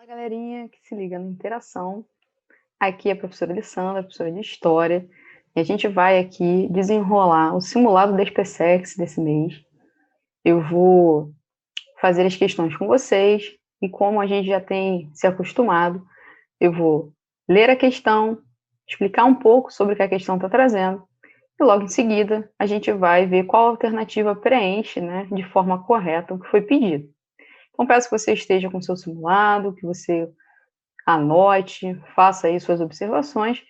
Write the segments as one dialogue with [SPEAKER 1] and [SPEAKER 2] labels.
[SPEAKER 1] Fala, galerinha que se liga na interação. Aqui é a professora Alessandra, professora de História, e a gente vai aqui desenrolar o simulado da SpaceX desse mês. Eu vou fazer as questões com vocês, e como a gente já tem se acostumado, eu vou ler a questão, explicar um pouco sobre o que a questão está trazendo, e logo em seguida a gente vai ver qual alternativa preenche, né, de forma correta o que foi pedido. Então, peço que você esteja com o seu simulado, que você anote, faça aí suas observações,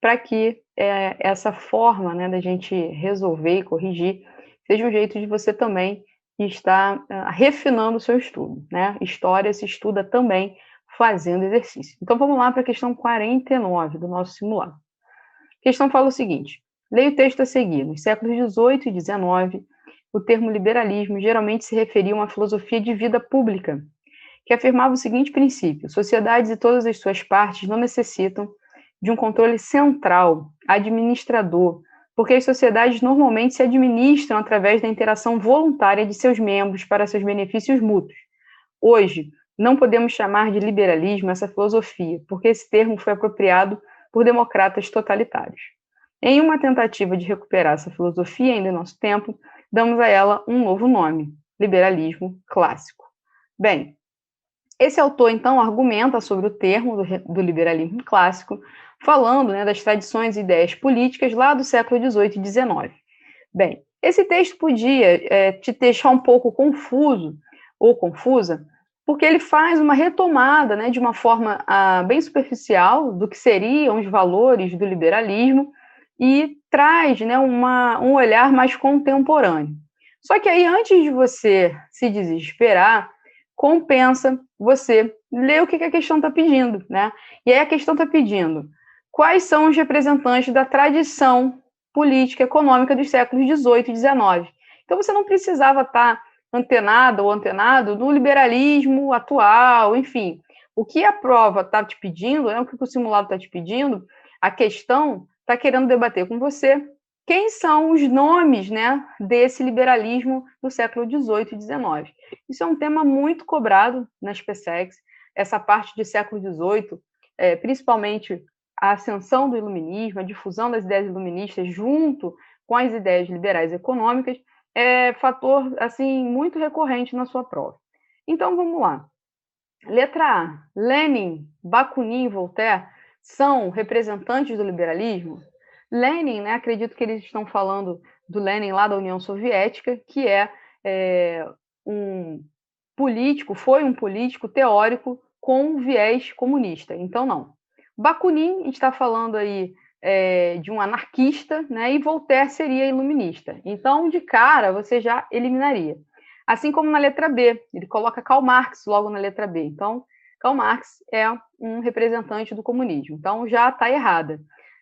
[SPEAKER 1] para que essa forma, né, da gente resolver e corrigir seja um jeito de você também estar refinando o seu estudo, né? História se estuda também fazendo exercício. Então vamos lá para a questão 49 do nosso simulado. A questão fala o seguinte: leia o texto a seguir. Nos séculos 18 e 19, o termo liberalismo geralmente se referia a uma filosofia de vida pública, que afirmava o seguinte princípio: sociedades e todas as suas partes não necessitam de um controle central, administrador, porque as sociedades normalmente se administram através da interação voluntária de seus membros para seus benefícios mútuos. Hoje, não podemos chamar de liberalismo essa filosofia, porque esse termo foi apropriado por democratas totalitários. Em uma tentativa de recuperar essa filosofia ainda em nosso tempo, damos a ela um novo nome: liberalismo clássico. Bem, esse autor, então, argumenta sobre o termo do liberalismo clássico, falando, né, das tradições e ideias políticas lá do século XVIII e XIX. Bem, esse texto podia te deixar um pouco confuso ou confusa, porque ele faz uma retomada, né, de uma forma bem superficial do que seriam os valores do liberalismo e traz, né, um olhar mais contemporâneo. Só que aí, antes de você se desesperar, compensa você ler o que a questão está pedindo, né? E aí a questão está pedindo quais são os representantes da tradição política e econômica dos séculos XVIII e XIX. Então você não precisava estar antenado ou antenado no liberalismo atual, enfim. O que a prova está te pedindo, né, o que o simulado está te pedindo, a questão está querendo debater com você quem são os nomes, né, desse liberalismo do século XVIII e XIX. Isso é um tema muito cobrado na SpaceX, essa parte de século XVIII, principalmente a ascensão do iluminismo, a difusão das ideias iluministas junto com as ideias liberais econômicas, é fator assim muito recorrente na sua prova. Então vamos lá. Letra A. Lenin, Bakunin e Voltaire são representantes do liberalismo? Lenin, né, acredito que eles estão falando do Lenin lá da União Soviética, que um político, foi um político teórico com viés comunista. Então, não. Bakunin está falando aí de um anarquista, né, e Voltaire seria iluminista. Então, de cara, você já eliminaria. Assim como na letra B, ele coloca Karl Marx logo na letra B. Então, Karl Marx é um representante do comunismo. Então, já está errada.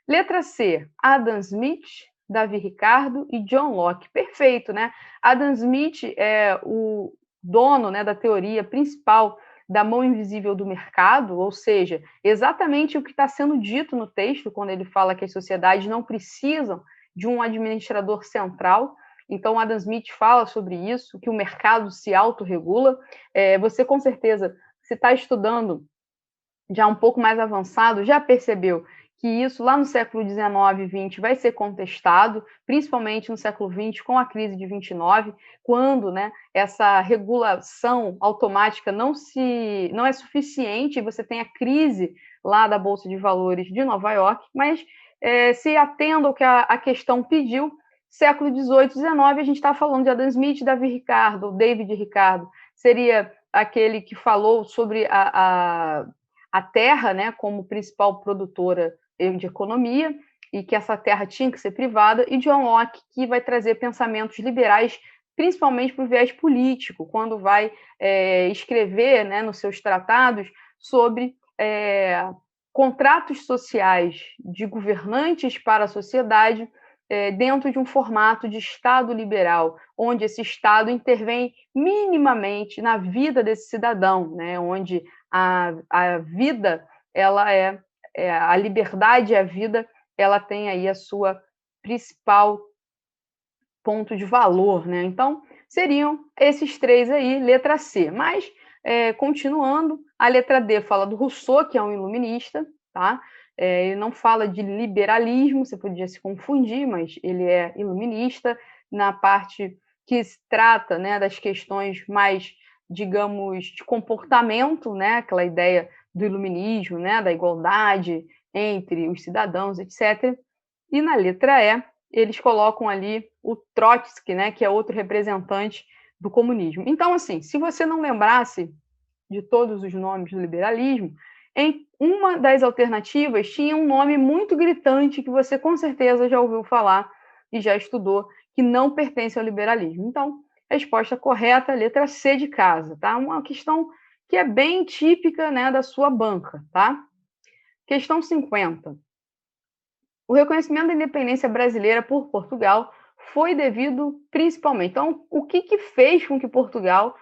[SPEAKER 1] Letra C, Adam Smith, Davi Ricardo e John Locke. Perfeito, né? Adam Smith é o dono, né, da teoria principal da mão invisível do mercado, ou seja, exatamente o que está sendo dito no texto, quando ele fala que as sociedades não precisam de um administrador central. Então, Adam Smith fala sobre isso, que o mercado se autorregula. Você, com certeza, se está estudando já um pouco mais avançado, já percebeu que isso lá no século XIX e XX vai ser contestado, principalmente no século XX, com a crise de 29, quando, né, essa regulação automática não é suficiente, você tem a crise lá da Bolsa de Valores de Nova York, mas se atendo ao que a questão pediu, século XVIII, XIX, a gente está falando de Adam Smith, David Ricardo, seria aquele que falou sobre a terra, né, como principal produtora de economia, e que essa terra tinha que ser privada, e John Locke, que vai trazer pensamentos liberais, principalmente para o viés político, quando vai escrever, né, nos seus tratados sobre contratos sociais de governantes para a sociedade, dentro de um formato de Estado liberal, onde esse Estado intervém minimamente na vida desse cidadão, né, onde a vida, ela a liberdade e a vida, ela tem aí a sua principal ponto de valor, né? Então, seriam esses três aí, letra C. Mas continuando, a letra D fala do Rousseau, que é um iluminista, tá? Ele não fala de liberalismo, você podia se confundir, mas ele é iluminista na parte que se trata, né, das questões mais, digamos, de comportamento, né, aquela ideia do iluminismo, né, da igualdade entre os cidadãos, etc. E na letra E, eles colocam ali o Trotsky, né, que é outro representante do comunismo. Então, assim, se você não lembrasse de todos os nomes do liberalismo, em uma das alternativas tinha um nome muito gritante que você com certeza já ouviu falar e já estudou, que não pertence ao liberalismo. Então, a resposta correta, letra C de casa, tá? Uma questão que é bem típica, né, da sua banca, tá? Questão 50. O reconhecimento da independência brasileira por Portugal foi devido principalmente. Então, o que fez com que Portugal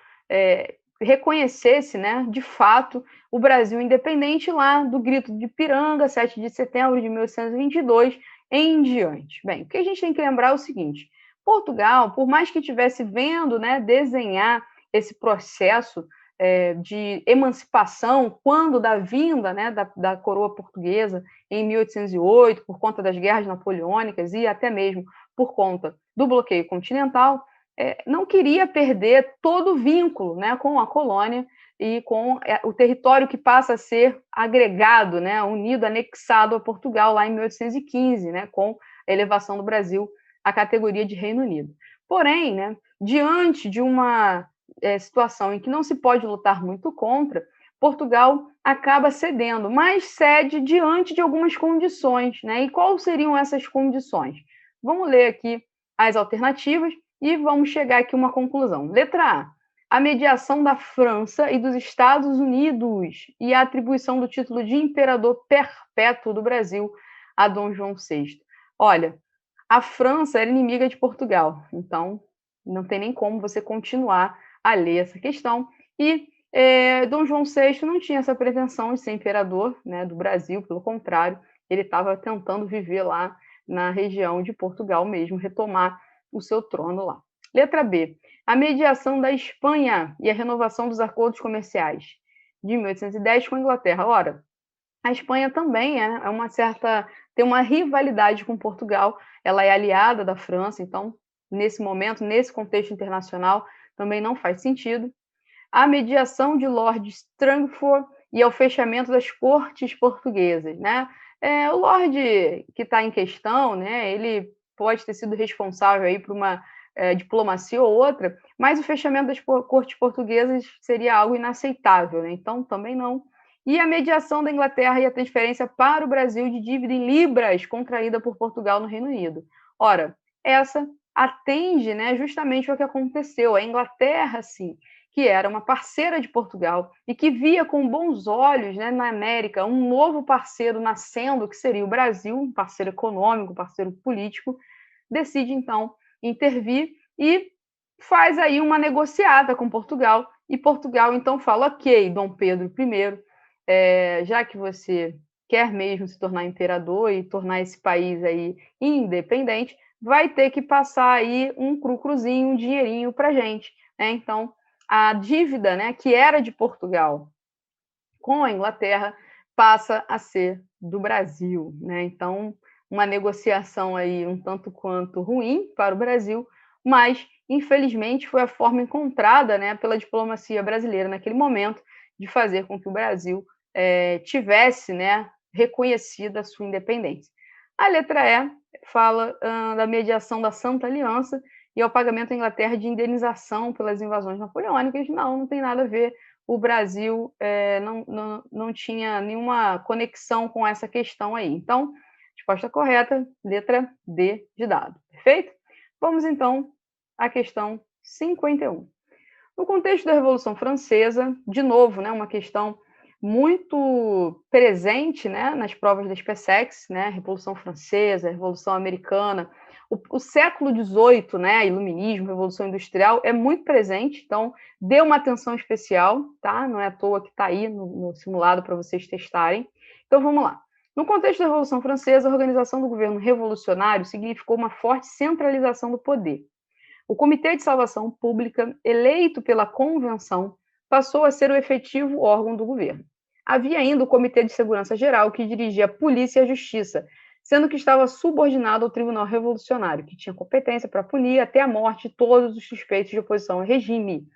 [SPEAKER 1] reconhecesse, né, de fato, o Brasil independente lá do Grito de Ipiranga, 7 de setembro de 1822, em diante? Bem, o que a gente tem que lembrar é o seguinte: Portugal, por mais que estivesse vendo, né, desenhar esse processo de emancipação, quando da vinda, né, da coroa portuguesa em 1808, por conta das guerras napoleônicas e até mesmo por conta do bloqueio continental, não queria perder todo o vínculo, né, com a colônia e com o território que passa a ser agregado, né, unido, anexado a Portugal lá em 1815, né, com a elevação do Brasil à categoria de Reino Unido. Porém, né, diante de uma situação em que não se pode lutar muito contra, Portugal acaba cedendo, mas cede diante de algumas condições, né? E quais seriam essas condições? Vamos ler aqui as alternativas e vamos chegar aqui a uma conclusão. Letra A mediação da França e dos Estados Unidos e a atribuição do título de imperador perpétuo do Brasil a Dom João VI. Olha, a França era inimiga de Portugal, então não tem nem como você continuar a ler essa questão. E Dom João VI não tinha essa pretensão de ser imperador, né, do Brasil, pelo contrário, ele estava tentando viver lá na região de Portugal mesmo, retomar o seu trono lá. Letra B. A mediação da Espanha e a renovação dos acordos comerciais de 1810 com a Inglaterra. Ora, a Espanha também tem uma rivalidade com Portugal, ela é aliada da França, então, nesse momento, nesse contexto internacional, também não faz sentido. A mediação de Lord Strangford e ao fechamento das cortes portuguesas, né? O Lorde que está em questão, né? Ele pode ter sido responsável aí por uma diplomacia ou outra, mas o fechamento das cortes portuguesas seria algo inaceitável, né? Então também não. E a mediação da Inglaterra e a transferência para o Brasil de dívida em libras contraída por Portugal no Reino Unido. Ora, essa atende, né, justamente ao que aconteceu. A Inglaterra, sim, que era uma parceira de Portugal e que via com bons olhos, né, na América um novo parceiro nascendo, que seria o Brasil, um parceiro econômico, um parceiro político, decide então intervir e faz aí uma negociata com Portugal, e Portugal então fala: ok, Dom Pedro I, já que você quer mesmo se tornar imperador e tornar esse país aí independente, vai ter que passar aí um crucruzinho, um dinheirinho para gente, né? Então, a dívida, né, que era de Portugal com a Inglaterra passa a ser do Brasil, né? Então, uma negociação aí um tanto quanto ruim para o Brasil, mas infelizmente foi a forma encontrada, né, pela diplomacia brasileira naquele momento de fazer com que o Brasil tivesse, né, reconhecida a sua independência. A letra E fala da mediação da Santa Aliança e ao pagamento à Inglaterra de indenização pelas invasões napoleônicas. Não tem nada a ver. O Brasil não tinha nenhuma conexão com essa questão aí. Então, resposta correta, letra D de dado. Perfeito? Vamos então à questão 51. No contexto da Revolução Francesa, de novo, né, uma questão muito presente, né, nas provas da SpaceX, né, Revolução Francesa, Revolução Americana, o século XVIII, né, Iluminismo, Revolução Industrial, é muito presente, então dê uma atenção especial, tá? Não é à toa que está aí no simulado para vocês testarem. Então vamos lá. No contexto da Revolução Francesa, a organização do governo revolucionário significou uma forte centralização do poder. O Comitê de Salvação Pública, eleito pela Convenção, passou a ser o efetivo órgão do governo. Havia ainda o Comitê de Segurança Geral, que dirigia a polícia e a justiça, sendo que estava subordinado ao Tribunal Revolucionário, que tinha competência para punir até a morte todos os suspeitos de oposição ao regime.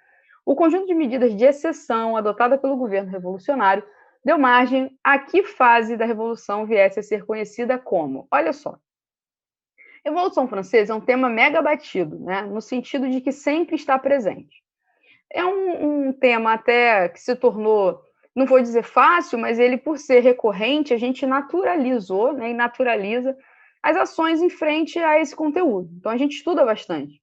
[SPEAKER 1] O conjunto de medidas de exceção adotada pelo governo revolucionário deu margem a que fase da Revolução viesse a ser conhecida como, olha só, Revolução Francesa é um tema mega batido, né, no sentido de que sempre está presente. É um tema até que se tornou, não vou dizer fácil, mas ele, por ser recorrente, a gente naturalizou, né, e naturaliza as ações em frente a esse conteúdo. Então, a gente estuda bastante.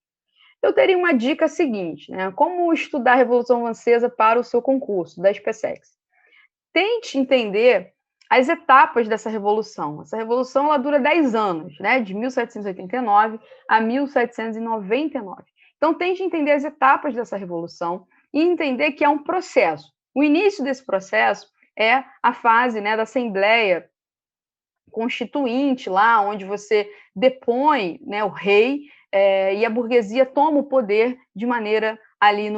[SPEAKER 1] Eu teria uma dica seguinte, né, como estudar a Revolução Francesa para o seu concurso da SpaceX. Tente entender as etapas dessa revolução. Essa revolução ela dura 10 anos, né, de 1789 a 1799. Então, tente entender as etapas dessa revolução e entender que é um processo. O início desse processo é a fase, né, da Assembleia Constituinte, lá onde você depõe, né, o rei, e a burguesia toma o poder de maneira ali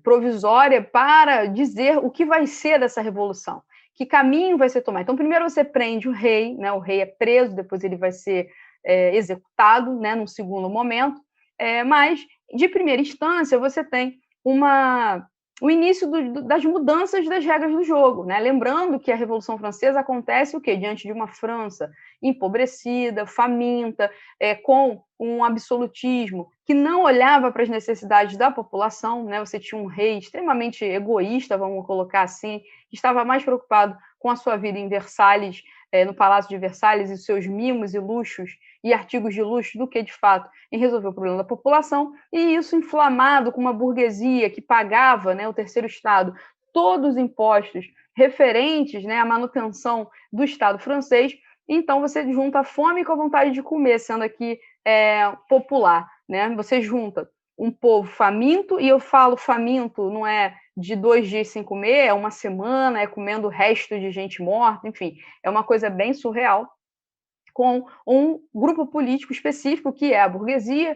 [SPEAKER 1] provisória para dizer o que vai ser dessa revolução, que caminho vai ser tomado. Então, primeiro você prende o rei, né, o rei é preso, depois ele vai ser executado, né, num segundo momento, mas, de primeira instância, você tem o início das mudanças das regras do jogo, né? Lembrando que a Revolução Francesa acontece o quê? Diante de uma França empobrecida, faminta, com um absolutismo que não olhava para as necessidades da população, né? Você tinha um rei extremamente egoísta, vamos colocar assim, que estava mais preocupado com a sua vida em Versalhes, no Palácio de Versalhes, e seus mimos e luxos e artigos de luxo, do que, de fato, em resolver o problema da população, e isso inflamado com uma burguesia que pagava, né, o terceiro Estado, todos os impostos referentes, né, à manutenção do Estado francês. Então, você junta a fome com a vontade de comer, sendo aqui popular, né? Você junta um povo faminto, e eu falo faminto não é de 2 dias sem comer, é uma semana, é comendo o resto de gente morta, enfim, é uma coisa bem surreal, com um grupo político específico, que é a burguesia,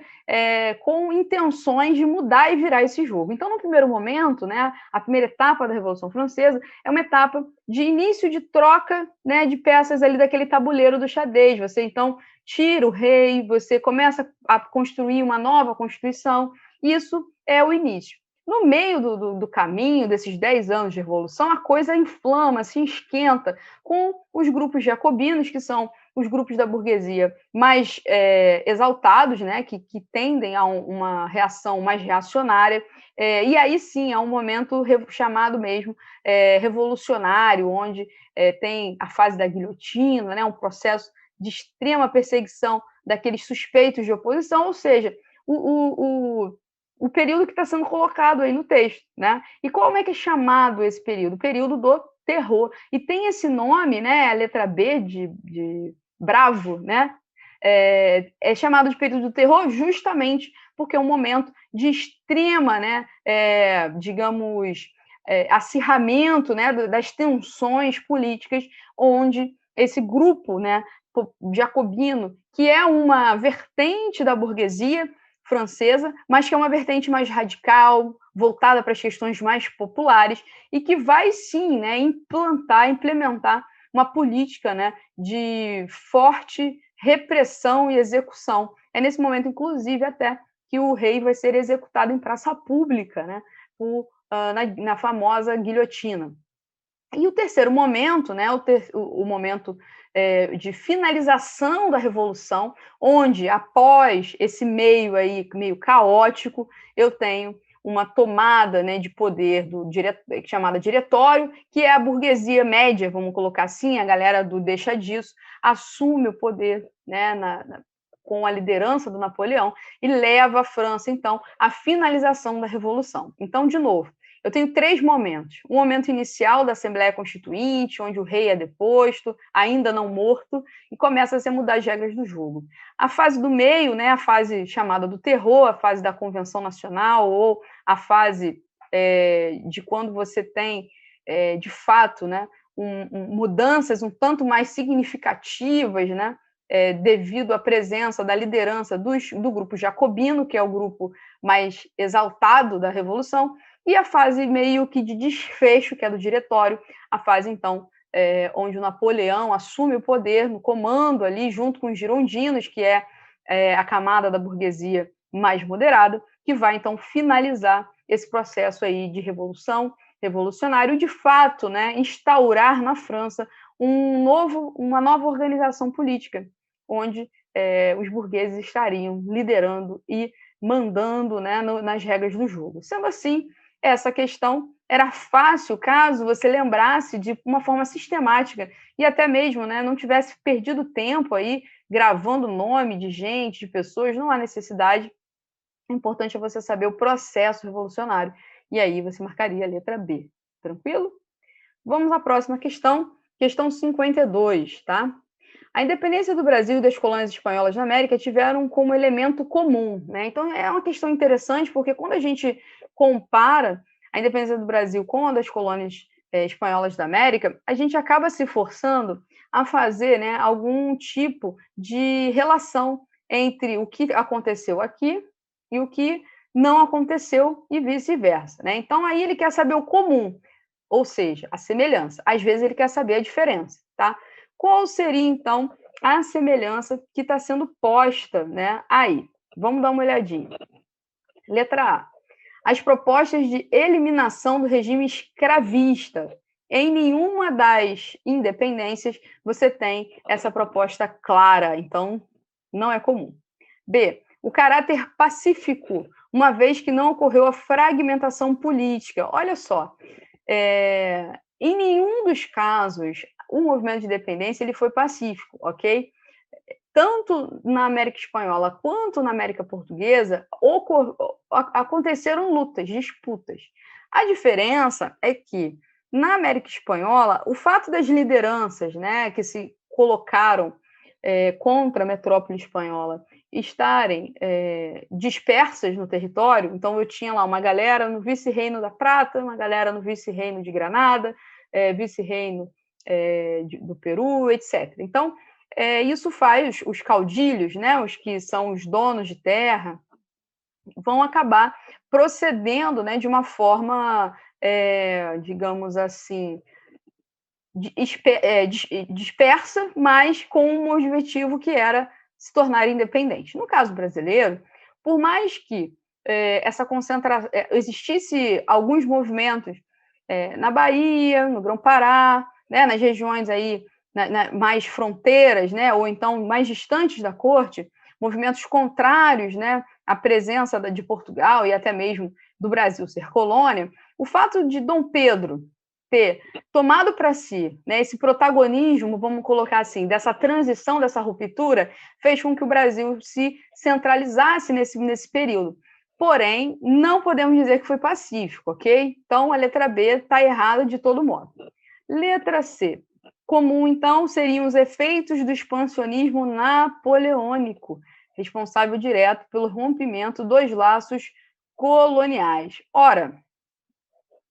[SPEAKER 1] com intenções de mudar e virar esse jogo. Então, no primeiro momento, né, a primeira etapa da Revolução Francesa é uma etapa de início de troca, né, de peças ali daquele tabuleiro do xadrez. Você, então, tira o rei, você começa a construir uma nova Constituição, isso é o início. No meio do caminho, desses 10 anos de Revolução, a coisa inflama, se esquenta com os grupos jacobinos, que são os grupos da burguesia mais exaltados, né, que tendem a uma reação mais reacionária, e aí sim, é um momento chamado mesmo revolucionário, onde tem a fase da guilhotina, né, um processo de extrema perseguição daqueles suspeitos de oposição, ou seja, o período que está sendo colocado aí no texto, né? E como é que é chamado esse período? O período do terror. E tem esse nome, né? A letra B de bravo, né? É chamado de período do terror justamente porque é um momento de extrema, né? Digamos, acirramento, né? Das tensões políticas, onde esse grupo, né? Jacobino, que é uma vertente da burguesia francesa, mas que é uma vertente mais radical, voltada para as questões mais populares, e que vai sim, né, implementar uma política, né, de forte repressão e execução. É nesse momento, inclusive, até que o rei vai ser executado em praça pública, né, na famosa guilhotina. E o terceiro momento, né, o momento de finalização da Revolução, onde, após esse meio caótico, eu tenho uma tomada, né, de poder chamada diretório, que é a burguesia média, vamos colocar assim, a galera do deixa disso, assume o poder, né, com a liderança do Napoleão, e leva a França, então, à finalização da Revolução. Então, de novo, eu tenho 3 momentos. O momento inicial da Assembleia Constituinte, onde o rei é deposto, ainda não morto, e começa a se mudar as regras do jogo. A fase do meio, né, a fase chamada do terror, a fase da Convenção Nacional, ou a fase de quando você tem, de fato, né, mudanças um tanto mais significativas, né, devido à presença da liderança do grupo jacobino, que é o grupo mais exaltado da Revolução. e a fase meio que de desfecho, que é do diretório, a fase, então, onde o Napoleão assume o poder no comando ali, junto com os girondinos, que é a camada da burguesia mais moderada, que vai, então, finalizar esse processo aí de revolução, revolucionário, de fato, né, instaurar na França uma nova organização política, onde os burgueses estariam liderando e mandando, né, nas regras do jogo. Sendo assim, essa questão era fácil caso você lembrasse de uma forma sistemática e até mesmo, né, não tivesse perdido tempo aí gravando nome de gente, de pessoas, não há necessidade. O importante é você saber o processo revolucionário. E aí você marcaria a letra B. Tranquilo? Vamos à próxima questão 52, tá? A independência do Brasil e das colônias espanholas na América tiveram como elemento comum, né? Então é uma questão interessante porque quando a gente compara a independência do Brasil com a das colônias espanholas da América, a gente acaba se forçando a fazer, né, algum tipo de relação entre o que aconteceu aqui e o que não aconteceu e vice-versa, né? Então aí ele quer saber o comum, ou seja, a semelhança. Às vezes ele quer saber a diferença, tá? Qual seria, então, a semelhança que está sendo posta, né, aí? Vamos dar uma olhadinha. Letra A. As propostas de eliminação do regime escravista. Em nenhuma das independências você tem essa proposta clara, então não é comum. B. O caráter pacífico, uma vez que não ocorreu a fragmentação política. Olha só, em nenhum dos casos o movimento de independência ele foi pacífico, ok? Tanto na América Espanhola quanto na América Portuguesa aconteceram lutas, disputas. A diferença é que na América Espanhola o fato das lideranças, né, que se colocaram contra a metrópole espanhola estarem dispersas no território, então eu tinha lá uma galera no vice-reino da Prata, uma galera no vice-reino de Granada, vice-reino do Peru, etc. Então, isso faz os caudilhos, né, os que são os donos de terra, vão acabar procedendo, né, de uma forma, digamos assim, dispersa, mas com um objetivo que era se tornar independente. No caso brasileiro, por mais que essa concentração existisse alguns movimentos na Bahia, no Grão-Pará, né, nas regiões aí mais fronteiras, né, ou então mais distantes da corte, movimentos contrários, né, à presença de Portugal e até mesmo do Brasil ser colônia, o fato de Dom Pedro ter tomado para si, né, esse protagonismo, vamos colocar assim, dessa transição, dessa ruptura, fez com que o Brasil se centralizasse nesse período. Porém, não podemos dizer que foi pacífico, ok? Então, a letra B está errada de todo modo. Letra C. Comum, então, seriam os efeitos do expansionismo napoleônico, responsável direto pelo rompimento dos laços coloniais. Ora,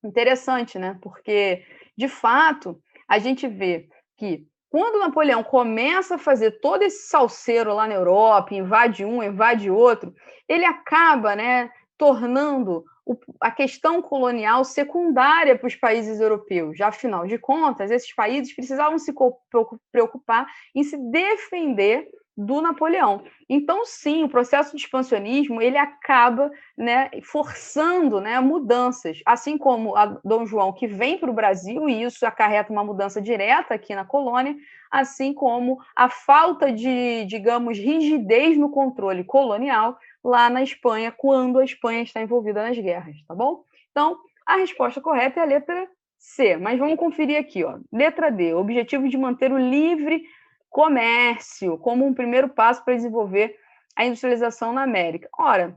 [SPEAKER 1] interessante, né? Porque, de fato, a gente vê que quando Napoleão começa a fazer todo esse salseiro lá na Europa, invade um, invade outro, ele acaba, né, tornando a questão colonial secundária para os países europeus. Já, afinal de contas, esses países precisavam se preocupar em se defender do Napoleão. Então, sim, o processo de expansionismo ele acaba, né, forçando, né, mudanças, assim como a Dom João que vem para o Brasil e isso acarreta uma mudança direta aqui na colônia, assim como a falta de, digamos, rigidez no controle colonial lá na Espanha, quando a Espanha está envolvida nas guerras, tá bom? Então, a resposta correta é a letra C, mas vamos conferir aqui, ó. Letra D, o objetivo de manter o livre comércio como um primeiro passo para desenvolver a industrialização na América. Ora,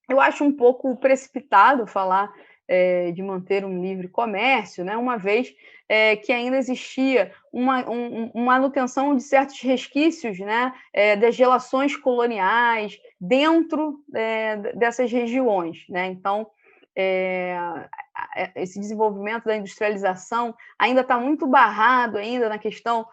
[SPEAKER 1] eu acho um pouco precipitado falar de manter um livre comércio, né, uma vez que ainda existia uma manutenção de certos resquícios, né, das relações coloniais dentro dessas regiões, né? Então, esse desenvolvimento da industrialização ainda está muito barrado ainda na questão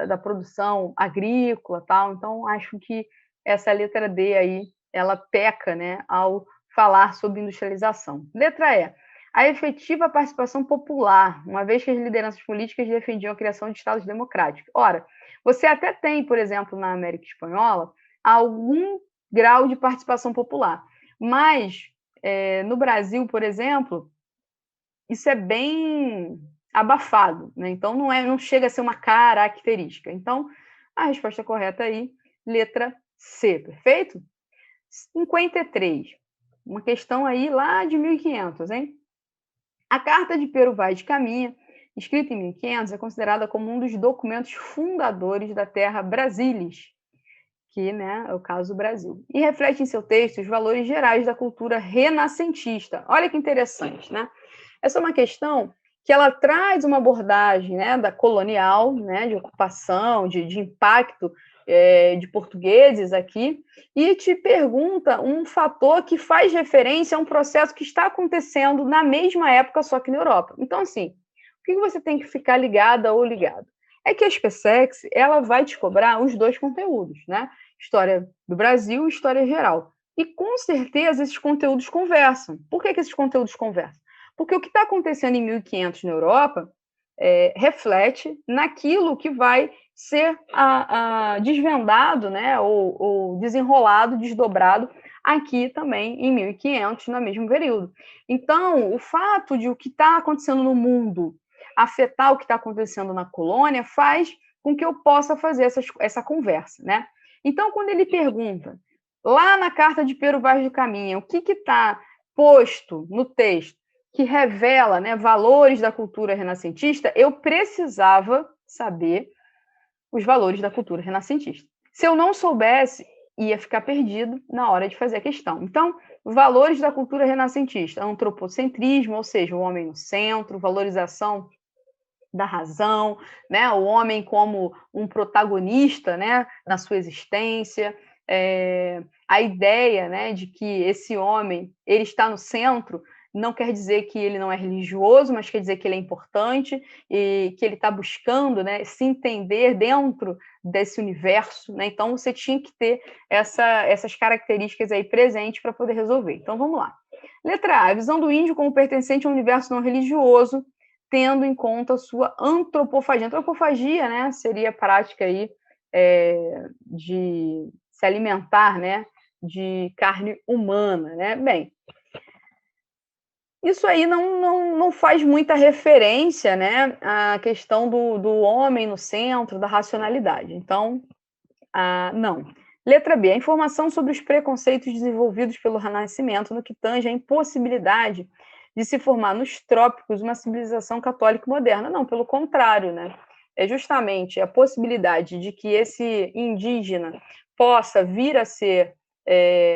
[SPEAKER 1] da produção agrícola, tal. Então acho que essa letra D aí ela peca, né, ao falar sobre industrialização. Letra E. A efetiva participação popular, uma vez que as lideranças políticas defendiam a criação de estados democráticos. Ora, você até tem, por exemplo, na América Espanhola, algum grau de participação popular, mas no Brasil, por exemplo, isso é bem abafado, né? Então não chega a ser uma característica. Então, a resposta correta aí, letra C, perfeito? 53, uma questão aí lá de 1500, hein? A Carta de Pero Vaz de Caminha, escrita em 1500, é considerada como um dos documentos fundadores da terra Brasilis, que, né, é o caso do Brasil, e reflete em seu texto os valores gerais da cultura renascentista. Olha que interessante, né? Essa é uma questão que ela traz uma abordagem, né, da colonial, né, de ocupação, de impacto de portugueses aqui, e te pergunta um fator que faz referência a um processo que está acontecendo na mesma época, só que na Europa. Então, assim, o que você tem que ficar ligada ou ligado? É que a SpaceX, ela vai te cobrar os dois conteúdos, né? História do Brasil e história geral. E, com certeza, esses conteúdos conversam. Por que esses conteúdos conversam? Porque o que está acontecendo em 1500 na Europa reflete naquilo que vai ser desvendado, né, ou desenrolado, desdobrado aqui também em 1500, no mesmo período. Então, o fato de o que está acontecendo no mundo afetar o que está acontecendo na colônia faz com que eu possa fazer essa conversa, né? Então, quando ele pergunta, lá na Carta de Pero Vaz de Caminha, o que está posto no texto que revela, né, valores da cultura renascentista, eu precisava saber os valores da cultura renascentista. Se eu não soubesse, ia ficar perdido na hora de fazer a questão. Então, valores da cultura renascentista, antropocentrismo, ou seja, o homem no centro, valorização da razão, né, o homem como um protagonista, né, na sua existência, a ideia, né, de que esse homem ele está no centro não quer dizer que ele não é religioso, mas quer dizer que ele é importante e que ele está buscando, né, se entender dentro desse universo, né? Então você tinha que ter essas características aí presentes para poder resolver. Então vamos lá. Letra A, a visão do índio como pertencente a um universo não religioso, tendo em conta a sua antropofagia. Antropofagia, né, seria a prática aí de se alimentar, né, de carne humana, né? Bem, isso aí não faz muita referência, né, à questão do homem no centro, da racionalidade. Então, não. Letra B, a informação sobre os preconceitos desenvolvidos pelo Renascimento no que tange à impossibilidade de se formar nos trópicos uma civilização católica moderna. Não, pelo contrário, né? É justamente a possibilidade de que esse indígena possa vir a ser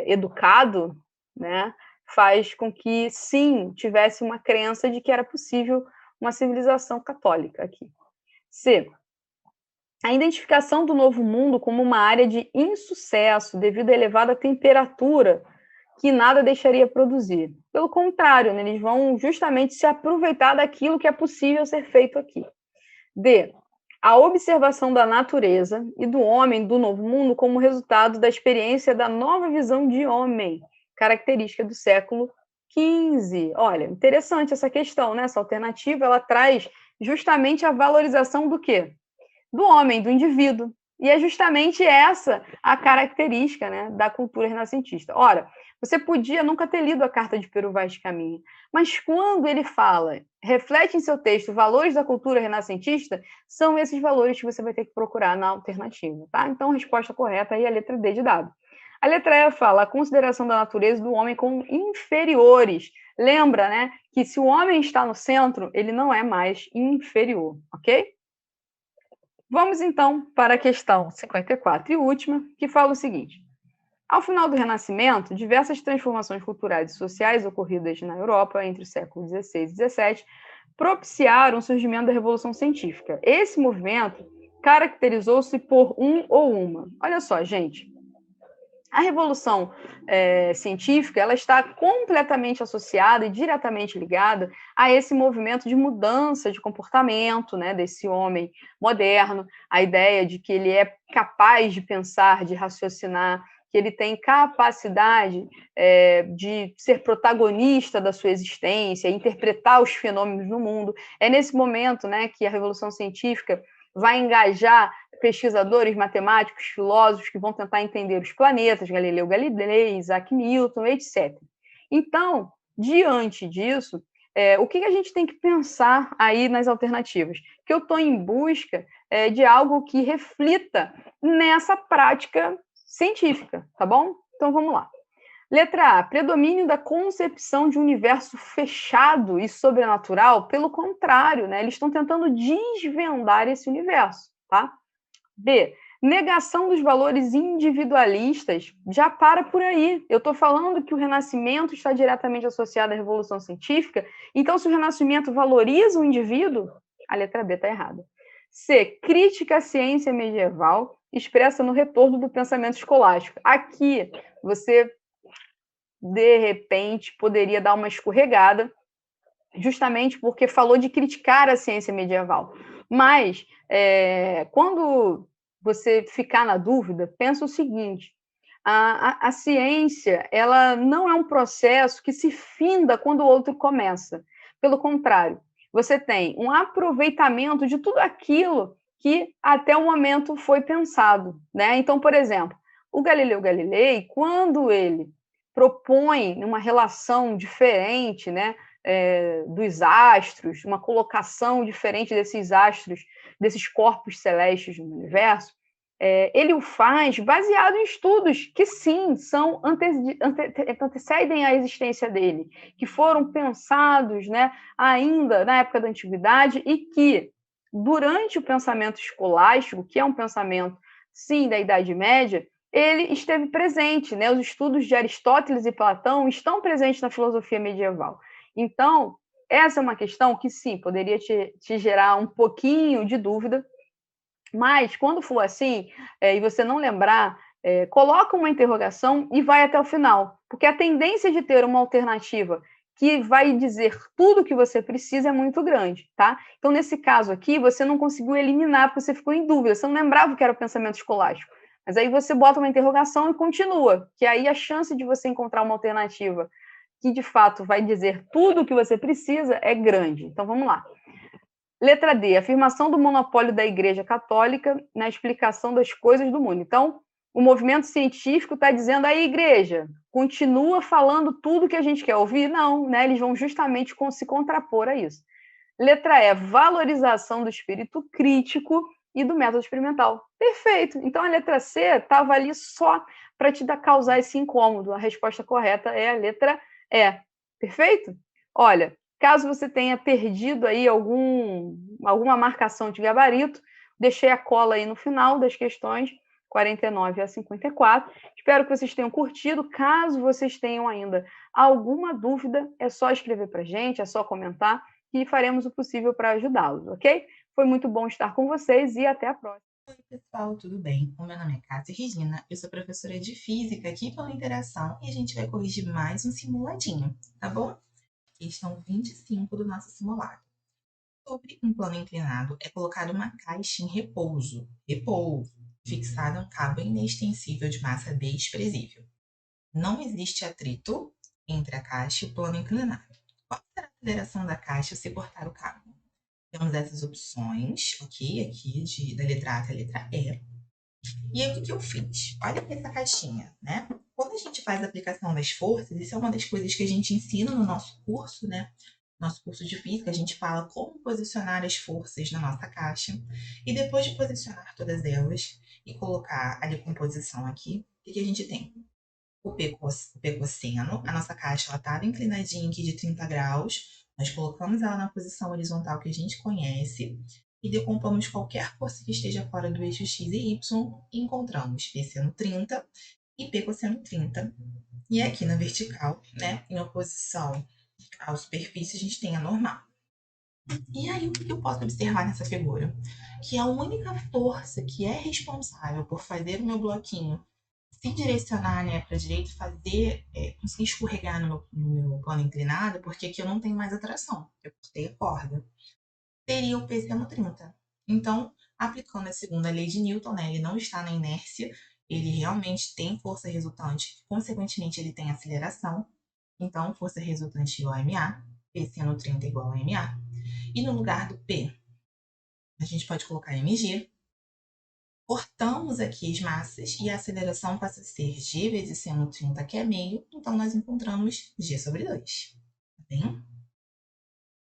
[SPEAKER 1] educado, né, faz com que, sim, tivesse uma crença de que era possível uma civilização católica aqui. C. A identificação do Novo Mundo como uma área de insucesso devido à elevada temperatura que nada deixaria produzir. Pelo contrário, né, eles vão justamente se aproveitar daquilo que é possível ser feito aqui. D. A observação da natureza e do homem do Novo Mundo como resultado da experiência da nova visão de homem, característica do século XV. Olha, interessante essa questão, né? Essa alternativa, ela traz justamente a valorização do quê? Do homem, do indivíduo. E é justamente essa a característica, né, da cultura renascentista. Ora, você podia nunca ter lido a Carta de Pero Vaz de Caminha, mas quando ele fala, reflete em seu texto valores da cultura renascentista, são esses valores que você vai ter que procurar na alternativa, tá? Então, a resposta correta aí é a letra D de dado. A letra E fala a consideração da natureza do homem como inferiores. Lembra, né, que se o homem está no centro, ele não é mais inferior, ok? Vamos, então, para a questão 54 e última, que fala o seguinte. Ao final do Renascimento, diversas transformações culturais e sociais ocorridas na Europa entre os séculos XVI e XVII propiciaram o surgimento da Revolução Científica. Esse movimento caracterizou-se por um ou uma. Olha só, gente. A Revolução Científica ela está completamente associada e diretamente ligada a esse movimento de mudança de comportamento, né, desse homem moderno, a ideia de que ele é capaz de pensar, de raciocinar, que ele tem capacidade de ser protagonista da sua existência, interpretar os fenômenos no mundo. É nesse momento, né, que a Revolução Científica vai engajar pesquisadores, matemáticos, filósofos que vão tentar entender os planetas, Galileu Galilei, Isaac Newton, etc. Então, diante disso, o que a gente tem que pensar aí nas alternativas? Que eu estou em busca de algo que reflita nessa prática científica, tá bom? Então, vamos lá. Letra A, predomínio da concepção de um universo fechado e sobrenatural. Pelo contrário, né? Eles estão tentando desvendar esse universo, tá? B, negação dos valores individualistas. Já para por aí. Eu estou falando que o Renascimento está diretamente associado à Revolução Científica. Então, se o Renascimento valoriza o indivíduo, a letra B está errada. C, crítica à ciência medieval expressa no retorno do pensamento escolástico. Aqui, você de repente, poderia dar uma escorregada, justamente porque falou de criticar a ciência medieval. Mas, quando você ficar na dúvida, pensa o seguinte, a ciência, ela não é um processo que se finda quando o outro começa. Pelo contrário, você tem um aproveitamento de tudo aquilo que até o momento foi pensado, né? Então, por exemplo, o Galileu Galilei, quando ele propõe uma relação diferente, né, dos astros, uma colocação diferente desses astros, desses corpos celestes no universo, ele o faz baseado em estudos que, sim, antecedem a existência dele, que foram pensados, né, ainda na época da Antiguidade e que, durante o pensamento escolástico, que é um pensamento, sim, da Idade Média, ele esteve presente, né? Os estudos de Aristóteles e Platão estão presentes na filosofia medieval. Então, essa é uma questão que, sim, poderia te gerar um pouquinho de dúvida, mas quando for assim, e você não lembrar, coloca uma interrogação e vai até o final, porque a tendência de ter uma alternativa que vai dizer tudo o que você precisa é muito grande, tá? Então, nesse caso aqui, você não conseguiu eliminar porque você ficou em dúvida, você não lembrava o que era o pensamento escolástico. Mas aí você bota uma interrogação e continua, que aí a chance de você encontrar uma alternativa que de fato vai dizer tudo o que você precisa é grande. Então vamos lá. Letra D, afirmação do monopólio da Igreja Católica na explicação das coisas do mundo. Então, o movimento científico está dizendo aí, Igreja, continua falando tudo que a gente quer ouvir? Não, né? Eles vão justamente se contrapor a isso. Letra E, valorização do espírito crítico e do método experimental. Perfeito. Então a letra C estava ali só para te causar esse incômodo. A resposta correta é a letra E. Perfeito? Olha, caso você tenha perdido aí alguma marcação de gabarito, deixei a cola aí no final das questões 49 a 54. Espero que vocês tenham curtido. Caso vocês tenham ainda alguma dúvida, é só escrever para a gente, é só comentar e faremos o possível para ajudá-los, ok? Foi muito bom estar com vocês e até a próxima.
[SPEAKER 2] Oi, pessoal, tudo bem? O meu nome é Cássia Regina, eu sou professora de Física aqui pela Interação e a gente vai corrigir mais um simuladinho, tá bom? Questão 25 do nosso simulado. Sobre um plano inclinado é colocada uma caixa em repouso, fixada a um cabo inextensível de massa desprezível. Não existe atrito entre a caixa e o plano inclinado. Qual será a aceleração da caixa se cortar o cabo? Temos essas opções, ok? Aqui da letra A até a letra E. E aí, o que eu fiz? Olha aqui essa caixinha, né? Quando a gente faz a aplicação das forças, isso é uma das coisas que a gente ensina no nosso curso, né? Nosso curso de física, a gente fala como posicionar as forças na nossa caixa. E depois de posicionar todas elas e colocar a decomposição aqui, o que a gente tem? O pecosseno, a nossa caixa estava inclinadinha aqui de 30 graus, nós colocamos ela na posição horizontal que a gente conhece e decompomos qualquer força que esteja fora do eixo x e y e encontramos P seno 30 e P cosseno 30. E aqui na vertical, né, em oposição à superfície, a gente tem a normal. E aí, o que eu posso observar nessa figura? Que a única força que é responsável por fazer o meu bloquinho se direcionar, né, para a direita e fazer, conseguir escorregar no meu plano inclinado, porque aqui eu não tenho mais atração, eu cortei a corda, seria o P seno 30. Então, aplicando a segunda lei de Newton, né, ele não está na inércia, ele realmente tem força resultante, consequentemente ele tem aceleração. Então, força resultante igual a MA, P seno 30 igual a MA. E no lugar do P, a gente pode colocar MG. Cortamos aqui as massas e a aceleração passa a ser G vezes seno 30, que é meio. Então, nós encontramos G sobre 2. Tá bem?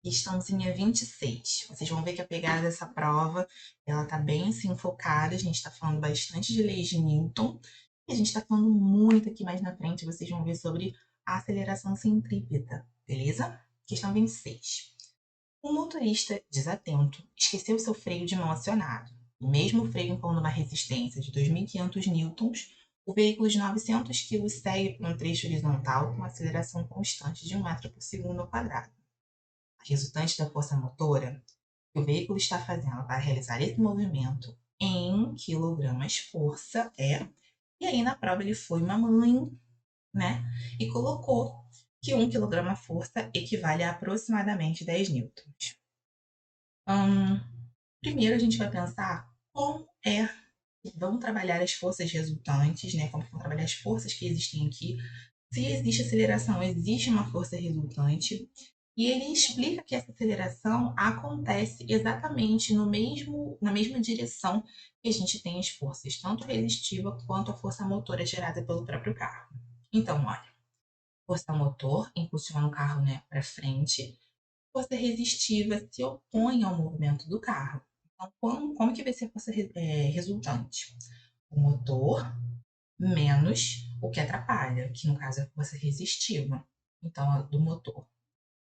[SPEAKER 2] Questãozinha 26. Vocês vão ver que a pegada dessa prova, ela tá bem assim focada. A gente tá falando bastante de leis de Newton. E a gente tá falando muito aqui mais na frente. Vocês vão ver sobre a aceleração centrípeta. Beleza? Questão 26. Um motorista desatento esqueceu seu freio de mão acionado. Mesmo o freio impondo uma resistência de 2.500 newtons, o veículo de 900 kg segue por um trecho horizontal com aceleração constante de 1 metro por segundo ao quadrado. A resultante da força motora que o veículo está fazendo para realizar esse movimento em quilogramas força é... E aí na prova ele foi mamãe, né? E colocou que 1 kg força equivale a aproximadamente 10 newtons. Primeiro a gente vai pensar como vão trabalhar as forças resultantes, né? Como vão trabalhar as forças que existem aqui. Se existe aceleração, existe uma força resultante. E ele explica que essa aceleração acontece exatamente na mesma direção que a gente tem as forças, tanto resistiva quanto a força motora gerada pelo próprio carro. Então, olha, força motor impulsiona o carro, né, para frente, força resistiva se opõe ao movimento do carro. Então, como que vai ser a força resultante? O motor menos o que atrapalha, que no caso é a força resistiva. Então, a do motor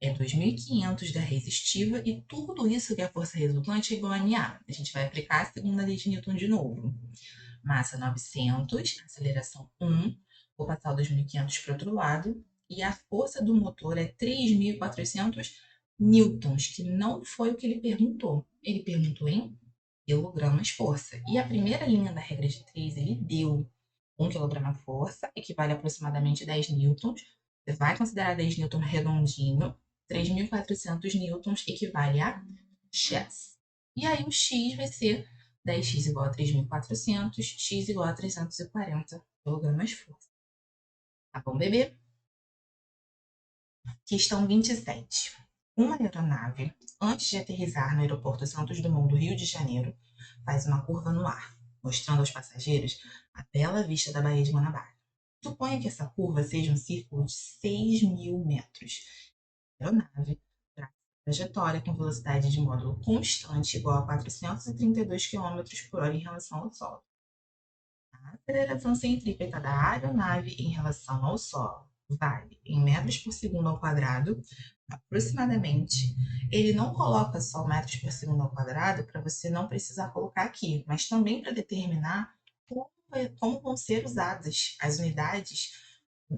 [SPEAKER 2] é 2.500 da resistiva e tudo isso que é a força resultante é igual a MA. A gente vai aplicar a segunda lei de Newton de novo. Massa 900, aceleração 1, vou passar o 2.500 para o outro lado, e a força do motor é 3.400 newtons, que não foi o que ele perguntou. Ele perguntou em quilogramas força. E a primeira linha da regra de 3, ele deu 1 kg força, equivale a aproximadamente 10 newtons. Você vai considerar 10 newtons redondinho. 3.400 newtons equivale a X. E aí o X vai ser 10x igual a 3.400, x igual a 340 kg força. Tá bom, bebê? Questão 27. Uma aeronave, antes de aterrissar no aeroporto Santos Dumont do Rio de Janeiro, faz uma curva no ar, mostrando aos passageiros a bela vista da Baía de Guanabara. Suponha que essa curva seja um círculo de 6.000 metros. A aeronave traça a trajetória com velocidade de módulo constante igual a 432 km por hora em relação ao solo. A aceleração centrípeta da aeronave em relação ao solo vale em metros por segundo ao quadrado, aproximadamente. Ele não coloca só metros por segundo ao quadrado para você não precisar colocar aqui, mas também para determinar como vão ser usadas as unidades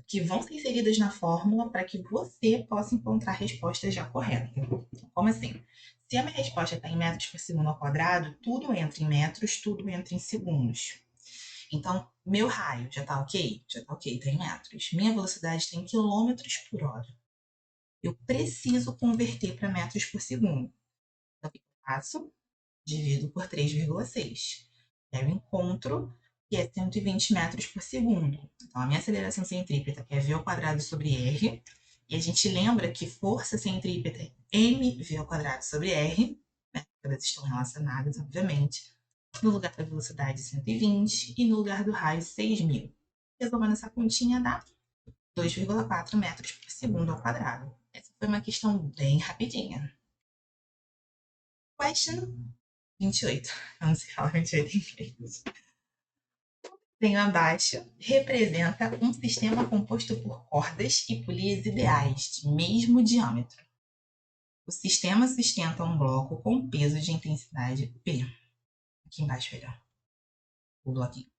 [SPEAKER 2] que vão ser inseridas na fórmula para que você possa encontrar a resposta já correta. Como assim? Se a minha resposta está em metros por segundo ao quadrado, tudo entra em metros, tudo entra em segundos. Então, meu raio já está ok? Já está ok, está em metros. Minha velocidade está em quilômetros por hora. Eu preciso converter para metros por segundo. Então, o que eu faço? Divido por 3,6. Aí eu encontro que é 120 metros por segundo. Então, a minha aceleração centrípeta é v ao quadrado sobre r. E a gente lembra que força centrípeta é mv ao quadrado sobre r. Né? Elas estão relacionadas, obviamente. No lugar da velocidade, 120. E no lugar do raio, 6.000. Resolvendo essa continha, dá 2,4 metros por segundo ao quadrado. Essa foi uma questão bem rapidinha. Question 28. Vamos falar 28 em inglês. O desenho abaixo representa um sistema composto por cordas e polias ideais de mesmo diâmetro. O sistema sustenta um bloco com peso de intensidade P. Aqui embaixo, melhor. O bloquinho.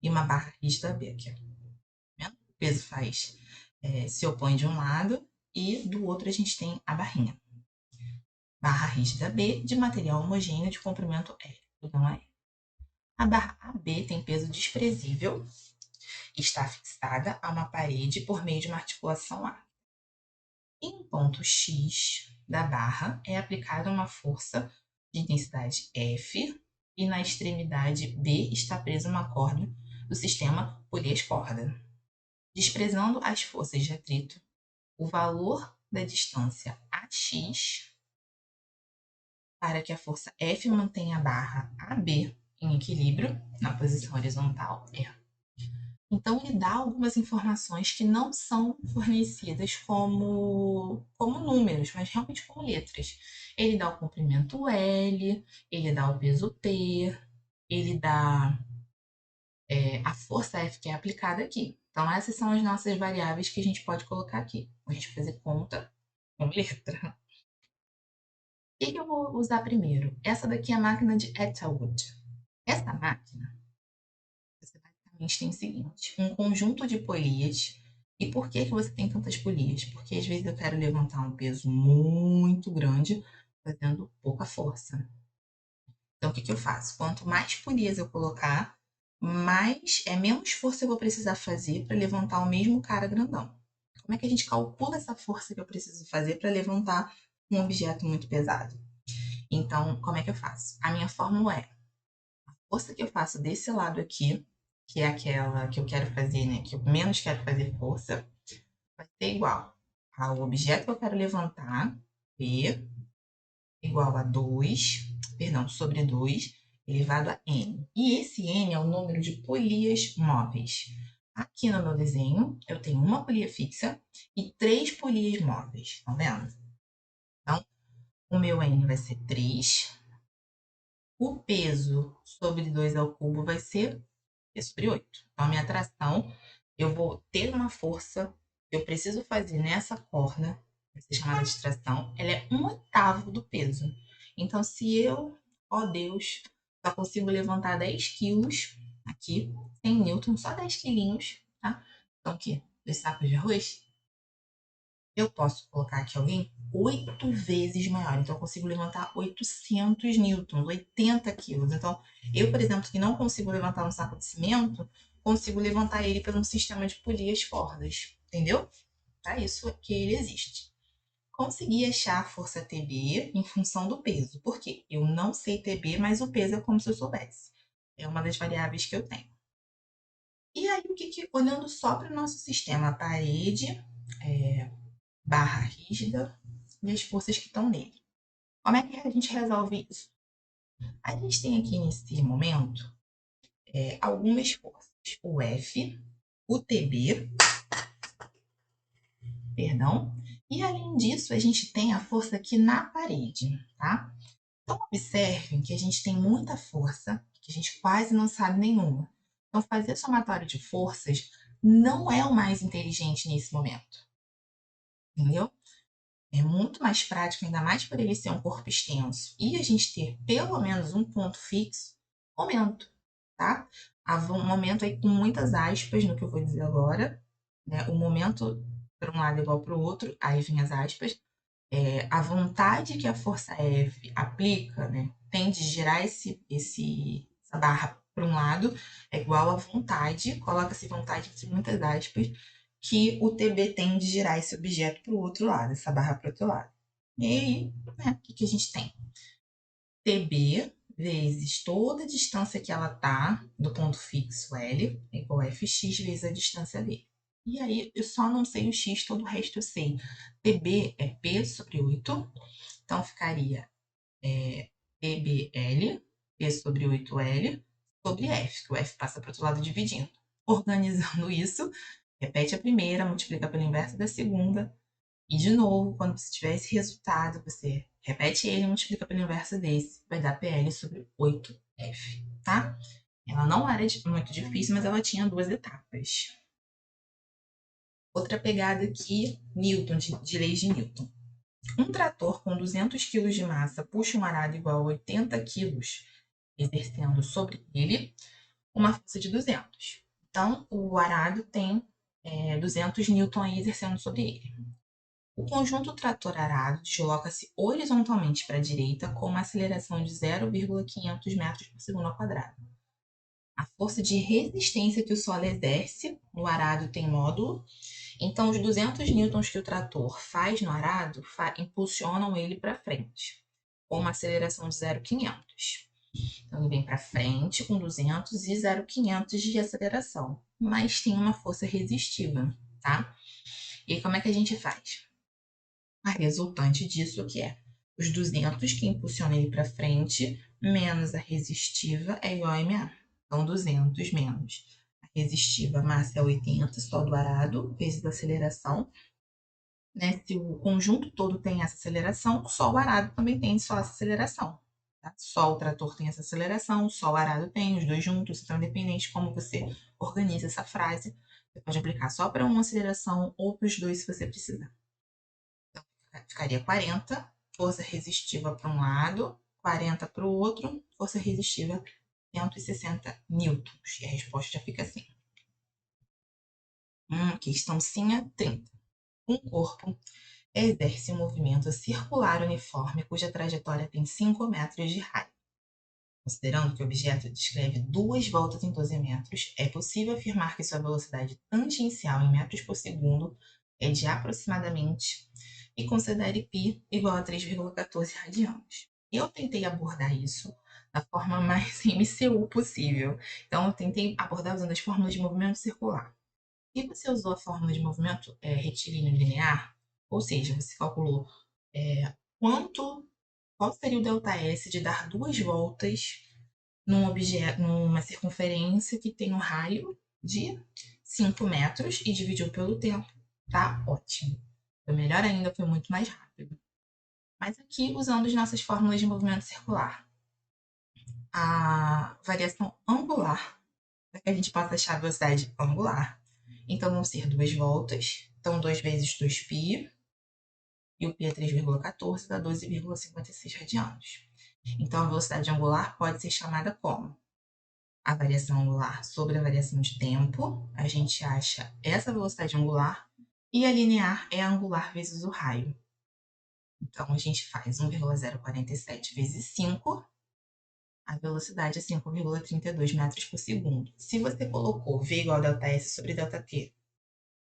[SPEAKER 2] E uma barra rígida B aqui. O peso se opõe de um lado e do outro a gente tem a barrinha. Barra rígida B de material homogêneo de comprimento R. Então é. A barra AB tem peso desprezível e está fixada a uma parede por meio de uma articulação A. Em um ponto X da barra é aplicada uma força de intensidade F e na extremidade B está presa uma corda do sistema polias-corda. Desprezando as forças de atrito, o valor da distância AX para que a força F mantenha a barra AB em equilíbrio na posição horizontal é. Então, ele dá algumas informações que não são fornecidas como números, mas realmente como letras. Ele dá o comprimento L, ele dá o peso P, ele dá a força F que é aplicada aqui. Então, essas são as nossas variáveis que a gente pode colocar aqui. A gente vai fazer conta com letra. O que eu vou usar primeiro? Essa daqui é a máquina de Ethelwood. Essa máquina, você basicamente tem o seguinte, um conjunto de polias. E por que você tem tantas polias? Porque às vezes eu quero levantar um peso muito grande fazendo pouca força. Então, o que eu faço? Quanto mais polias eu colocar, menos força eu vou precisar fazer para levantar o mesmo cara grandão. Como é que a gente calcula essa força que eu preciso fazer para levantar um objeto muito pesado? Então, como é que eu faço? A minha fórmula é a força que eu faço desse lado aqui, que é aquela que eu quero fazer, né? Que eu menos quero fazer força, vai ser igual ao objeto que eu quero levantar, P, igual a 2, perdão, sobre 2, elevado a N. E esse N é o número de polias móveis. Aqui no meu desenho, eu tenho uma polia fixa e 3 polias móveis, estão vendo? Então, o meu N vai ser 3. O peso sobre 2 ao cubo vai ser P sobre 8. Então, a minha tração, eu vou ter uma força que eu preciso fazer nessa corda, vai ser chamada de tração, ela é 1/8 do peso. Então, se eu, ó Deus, só consigo levantar 10 quilos aqui, 100 newtons, só 10 quilinhos, tá? Então, aqui, 2 sacos de arroz, eu posso colocar aqui alguém 8 vezes maior. Então, eu consigo levantar 800 newtons, 80 quilos. Então, eu, por exemplo, que não consigo levantar um saco de cimento, consigo levantar ele por um sistema de polias cordas. Entendeu? Para isso que ele existe. Consegui achar a força TB em função do peso. Por quê? Eu não sei TB, mas o peso é como se eu soubesse. É uma das variáveis que eu tenho. E aí, olhando só para o nosso sistema, a parede, barra rígida e as forças que estão nele. Como é que a gente resolve isso? A gente tem aqui nesse momento algumas forças. O F, o TB, perdão, e além disso a gente tem a força aqui na parede, tá? Então observem que a gente tem muita força, que a gente quase não sabe nenhuma. Então fazer somatório de forças não é o mais inteligente nesse momento, entendeu? É muito mais prático, ainda mais por ele ser um corpo extenso e a gente ter pelo menos um ponto fixo, momento, tá? Um momento aí com muitas aspas no que eu vou dizer agora, né? O momento para um lado igual para o outro, aí vem as aspas. A vontade que a força F aplica, né? Tem de girar essa barra para um lado, é igual a vontade, coloca-se vontade entre muitas aspas, que o TB tem de girar esse objeto para o outro lado, essa barra para o outro lado. E aí, né, o que a gente tem? TB vezes toda a distância que ela tá do ponto fixo L, é igual a Fx vezes a distância dele. E aí, eu só não sei o x, todo o resto eu sei. TB é P sobre 8, então ficaria PBL, P sobre 8L, sobre F, que o F passa para o outro lado dividindo. Organizando isso, repete a primeira, multiplica pela inversa da segunda, e de novo, quando você tiver esse resultado, você repete ele e multiplica pelo inverso desse, vai dar PL sobre 8F, tá? Ela não era muito difícil, mas ela tinha 2 etapas. Outra pegada aqui, Newton, de leis de Newton. Um trator com 200 kg de massa puxa um arado igual a 80 kg, exercendo sobre ele uma força de 200. Então, o arado tem 200 Newton aí exercendo sobre ele. O conjunto trator-arado desloca-se horizontalmente para a direita com uma aceleração de 0,500 metros por segundo ao quadrado. A força de resistência que o solo exerce no arado tem módulo, então os 200 newtons que o trator faz no arado impulsionam ele para frente, com uma aceleração de 0,500. Então, ele vem para frente com 200 e 0,500 de aceleração. Mas tem uma força resistiva, tá? E aí, como é que a gente faz? A resultante disso que é os 200 que impulsionam ele para frente, menos a resistiva é igual a MA. Então, 200 menos a resistiva, a massa é 80, só do arado, vezes a aceleração. Né? Se o conjunto todo tem essa aceleração, só o arado também tem só essa aceleração. Tá? Só o trator tem essa aceleração, só o arado tem, os dois juntos, então independente de como você organiza essa frase, você pode aplicar só para uma aceleração ou para os dois se você precisar. Então, ficaria 40, força resistiva para um lado, 40 para o outro, força resistiva 160 newtons. E a resposta já fica assim. Questão sim a 30. Um corpo exerce um movimento circular uniforme cuja trajetória tem 5 metros de raio. Considerando que o objeto descreve 2 voltas em 12 metros, é possível afirmar que sua velocidade tangencial em metros por segundo é de aproximadamente e considere π igual a 3,14 radianos. Eu tentei abordar isso da forma mais MCU possível. Então, eu tentei abordar usando as fórmulas de movimento circular. E você usou a fórmula de movimento retilíneo linear, ou seja, você calculou qual seria o ΔS de dar 2 voltas numa circunferência que tem um raio de 5 metros e dividiu pelo tempo. Tá ótimo. Foi melhor ainda, foi muito mais rápido. Mas aqui, usando as nossas fórmulas de movimento circular, a variação angular, para que a gente possa achar a velocidade angular, então vão ser 2 voltas, então 2 vezes 2π, e o π é 3,14, dá 12,56 radianos. Então, a velocidade angular pode ser chamada como? A variação angular sobre a variação de tempo, a gente acha essa velocidade angular, e a linear é a angular vezes o raio. Então, a gente faz 1,047 vezes 5, a velocidade é 5,32 metros por segundo. Se você colocou V igual a ΔS sobre ΔT,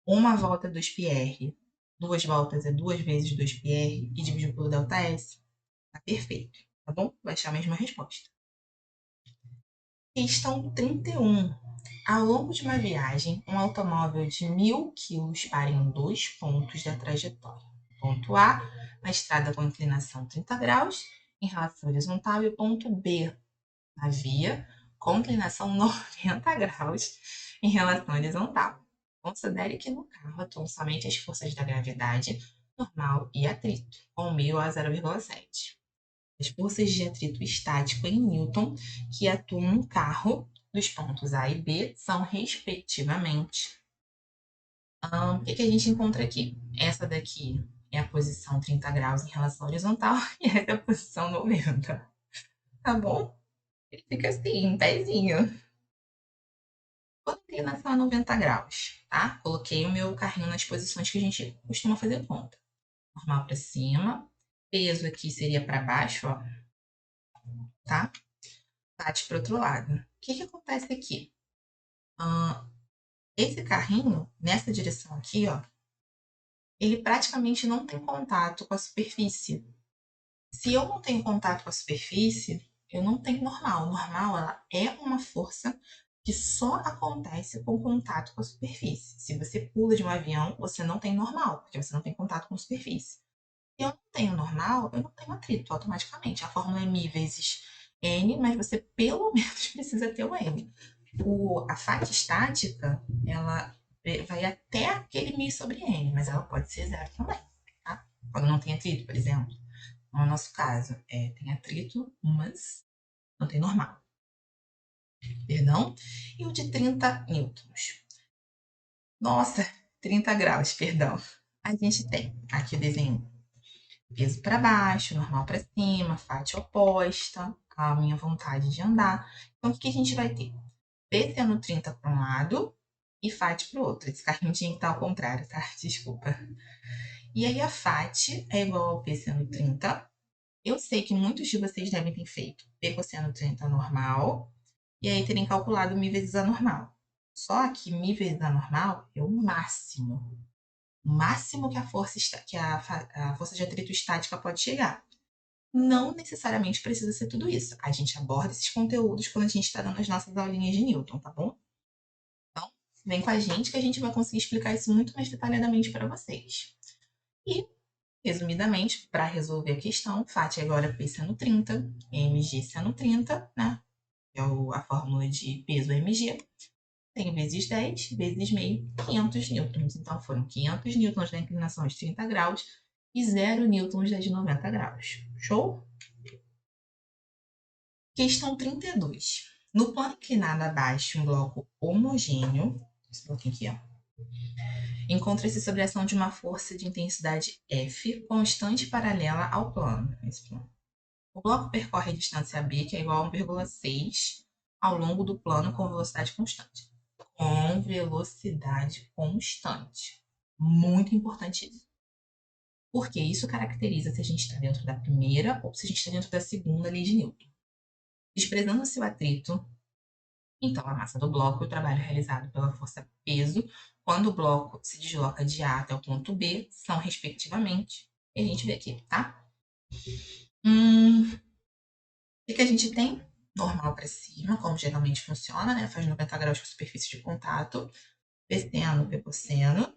[SPEAKER 2] uma volta é 2πr, 2 voltas é 2 vezes 2πr e dividido pelo ΔS, tá perfeito, tá bom? Vai achar a mesma resposta. Questão 31. Ao longo de uma viagem, um automóvel de 1.000 kg para em 2 pontos da trajetória. Ponto A, na estrada com inclinação 30 graus em relação horizontal, e ponto B, na via com inclinação 90 graus em relação horizontal. Considere que no carro atuam somente as forças da gravidade normal e atrito, com 1.000 a 0,7. As forças de atrito estático em Newton que atuam no carro dos pontos A e B são, respectivamente, o que a gente encontra aqui? Essa daqui é a posição 30 graus em relação horizontal e essa é a posição 90. Tá bom? Ele fica assim, em pezinho. Quando a inclinação é 90 graus, tá? Coloquei o meu carrinho nas posições que a gente costuma fazer conta. Normal para cima, peso aqui seria para baixo, ó, tá? Bate para outro lado. O que acontece aqui? Esse carrinho, nessa direção aqui, ó, ele praticamente não tem contato com a superfície. Se eu não tenho contato com a superfície, eu não tenho normal. Normal, ela é uma força que só acontece com contato com a superfície. Se você pula de um avião, você não tem normal, porque você não tem contato com a superfície. Se eu não tenho normal, eu não tenho atrito automaticamente. A fórmula é μ vezes n, mas você pelo menos precisa ter o n. A faixa estática, ela vai até aquele μ sobre n, mas ela pode ser zero também, tá? Quando não tem atrito, por exemplo. No nosso caso, tem atrito, mas não tem normal. Perdão. E o de 30 newtons. Nossa, 30 graus, perdão. A gente tem aqui o desenho. Peso para baixo, normal para cima, faixa oposta, a minha vontade de andar. Então, o que a gente vai ter? P sendo 30 para um lado e FAT para o outro. Esse carrinho tinha que estar ao contrário, tá? Desculpa. E aí, a FAT é igual ao P sendo 30. Eu sei que muitos de vocês devem ter feito P cosseno 30 normal e aí terem calculado μ vezes a normal. Só que μ vezes a normal é o máximo. O máximo que a força de atrito estática pode chegar. Não necessariamente precisa ser tudo isso. A gente aborda esses conteúdos quando a gente está dando as nossas aulinhas de Newton, tá bom? Então, vem com a gente que a gente vai conseguir explicar isso muito mais detalhadamente para vocês. E, resumidamente, para resolver a questão, Fat agora P seno 30, mg seno 30, né? Que é a fórmula de peso mg. Tem vezes 10, vezes meio, 500 newtons. Então, foram 500 newtons da inclinação de 30 graus e 0 newtons da de 90 graus. Show? Questão 32. No plano inclinado abaixo, um bloco homogêneo, esse bloquinho aqui, ó, encontra-se sob a ação de uma força de intensidade F constante paralela ao plano. Esse plano. O bloco percorre a distância B, que é igual a 1,6 ao longo do plano com velocidade constante. Com velocidade constante. Muito importante isso. Porque isso caracteriza se a gente está dentro da primeira ou se a gente está dentro da segunda lei de Newton. Desprezando-se o atrito, então a massa do bloco e o trabalho realizado pela força peso, quando o bloco se desloca de A até o ponto B, são respectivamente, e a gente vê aqui, tá? O que a gente tem? Normal para cima, como geralmente funciona, né? Faz 90 graus com a superfície de contato, P seno, P cosseno,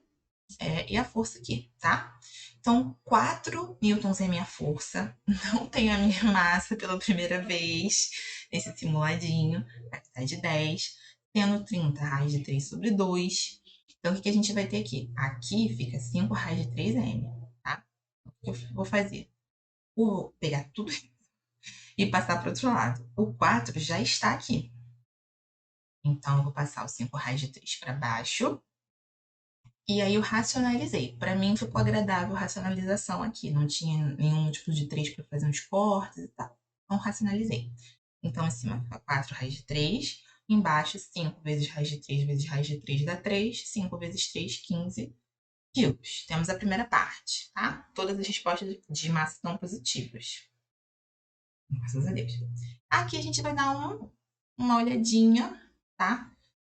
[SPEAKER 2] e a força aqui, tá? Então, 4 newtons é minha força, não tenho a minha massa pela primeira vez nesse simuladinho, gravidade 10, seno 30 raiz de 3 sobre 2. Então, o que a gente vai ter aqui? Aqui fica 5 raiz de 3m, tá? O que eu vou fazer? Vou pegar tudo e passar para o outro lado. O 4 já está aqui. Então, eu vou passar o 5 raiz de 3 para baixo. E aí eu racionalizei. Para mim ficou agradável a racionalização aqui. Não tinha nenhum múltiplo de 3 para fazer uns cortes e tal. Então, racionalizei. Então, acima fica 4 raiz de 3. Embaixo, 5 vezes raiz de 3 vezes raiz de 3 dá 3. 5 vezes 3, 15 quilos. Temos a primeira parte, tá? Todas as respostas de massa estão positivas. Graças a Deus. Aqui a gente vai dar uma olhadinha, tá?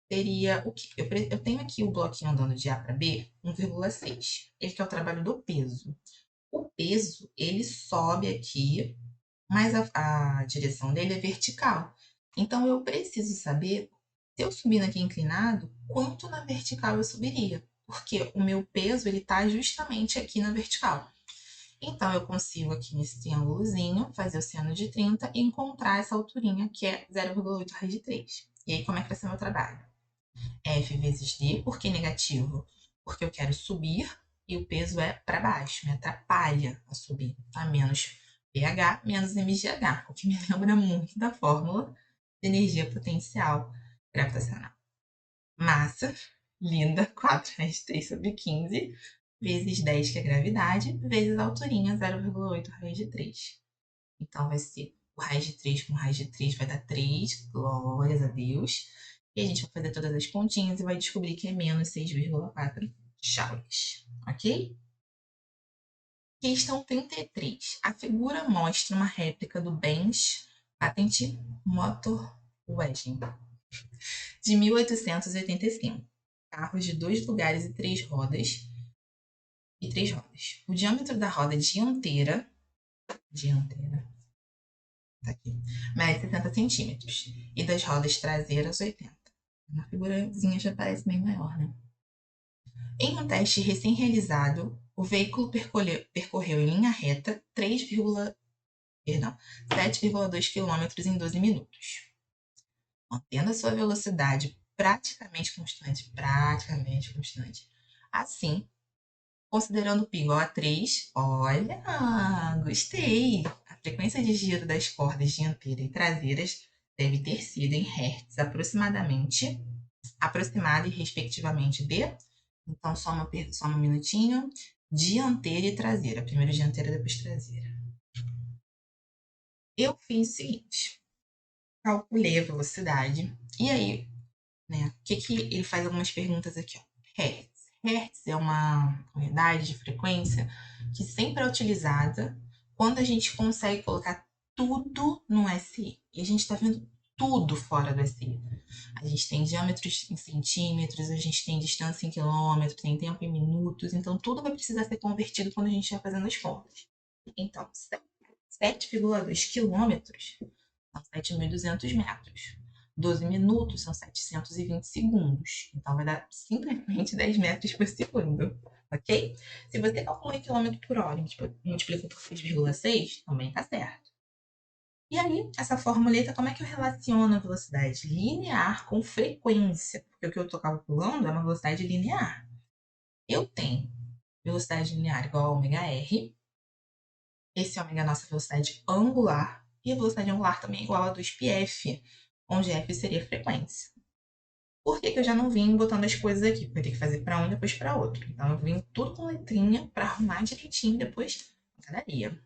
[SPEAKER 2] Seria o que? Eu tenho aqui o bloquinho andando de A para B, 1,6. Ele que é o trabalho do peso. O peso, ele sobe aqui, mas a direção dele é vertical. Então, eu preciso saber, se eu subir aqui inclinado, quanto na vertical eu subiria. Porque o meu peso, ele está justamente aqui na vertical. Então, eu consigo aqui nesse triângulozinho fazer o seno de 30 e encontrar essa alturinha, que é 0,8 raiz de 3. E aí, como é que vai ser meu trabalho? F vezes D, por que negativo? Porque eu quero subir e o peso é para baixo, me atrapalha a subir. Tá? Menos pH, menos mgh, o que me lembra muito da fórmula de energia potencial gravitacional. Massa, linda, 4 raiz de 3 sobre 15, vezes 10, que é gravidade, vezes a alturinha, 0,8 raiz de 3. Então, vai ser o raiz de 3 com raiz de 3 vai dar 3, glórias a Deus. E a gente vai fazer todas as continhas e vai descobrir que é menos 6,4 joules, ok? Questão 33. A figura mostra uma réplica do Benz Patent Motor Wagen de 1885. Carros de 2 lugares e 3 rodas. O diâmetro da roda dianteira tá aqui, mede 60 centímetros. E das rodas traseiras, 80. Na figurazinha já parece bem maior, né? Em um teste recém-realizado, o veículo percorreu em linha reta 7,2 km em 12 minutos, mantendo a sua velocidade praticamente constante. Assim, considerando π igual a 3, olha, gostei. A frequência de giro das cordas dianteira e traseiras deve ter sido em Hz aproximada e respectivamente de. Então, só um minutinho. Dianteira e traseira. Primeiro dianteira, depois traseira. Eu fiz o seguinte. Calculei a velocidade. E aí, né? O que ele faz algumas perguntas aqui, ó. Hertz. Hertz é uma unidade de frequência que sempre é utilizada quando a gente consegue colocar tudo no SI. E a gente está vendo tudo fora do SI. A gente tem diâmetros em centímetros, a gente tem distância em quilômetros, tem tempo em minutos, então tudo vai precisar ser convertido quando a gente estiver fazendo as contas. Então, 7,2 quilômetros são 7.200 metros. 12 minutos são 720 segundos. Então, vai dar simplesmente 10 metros por segundo. Ok? Se você calcula em quilômetro por hora e multiplica por 6,6, também está certo. E aí, essa formuleta, como é que eu relaciono a velocidade linear com frequência? Porque o que eu estou calculando é uma velocidade linear. Eu tenho velocidade linear igual a ômega R. Esse ômega é a nossa velocidade angular. E a velocidade angular também é igual a 2πf, onde f seria a frequência. Por que eu já não vim botando as coisas aqui? Porque eu tenho que fazer para um e depois para outro. Então, eu vim tudo com letrinha para arrumar direitinho depois cada dia.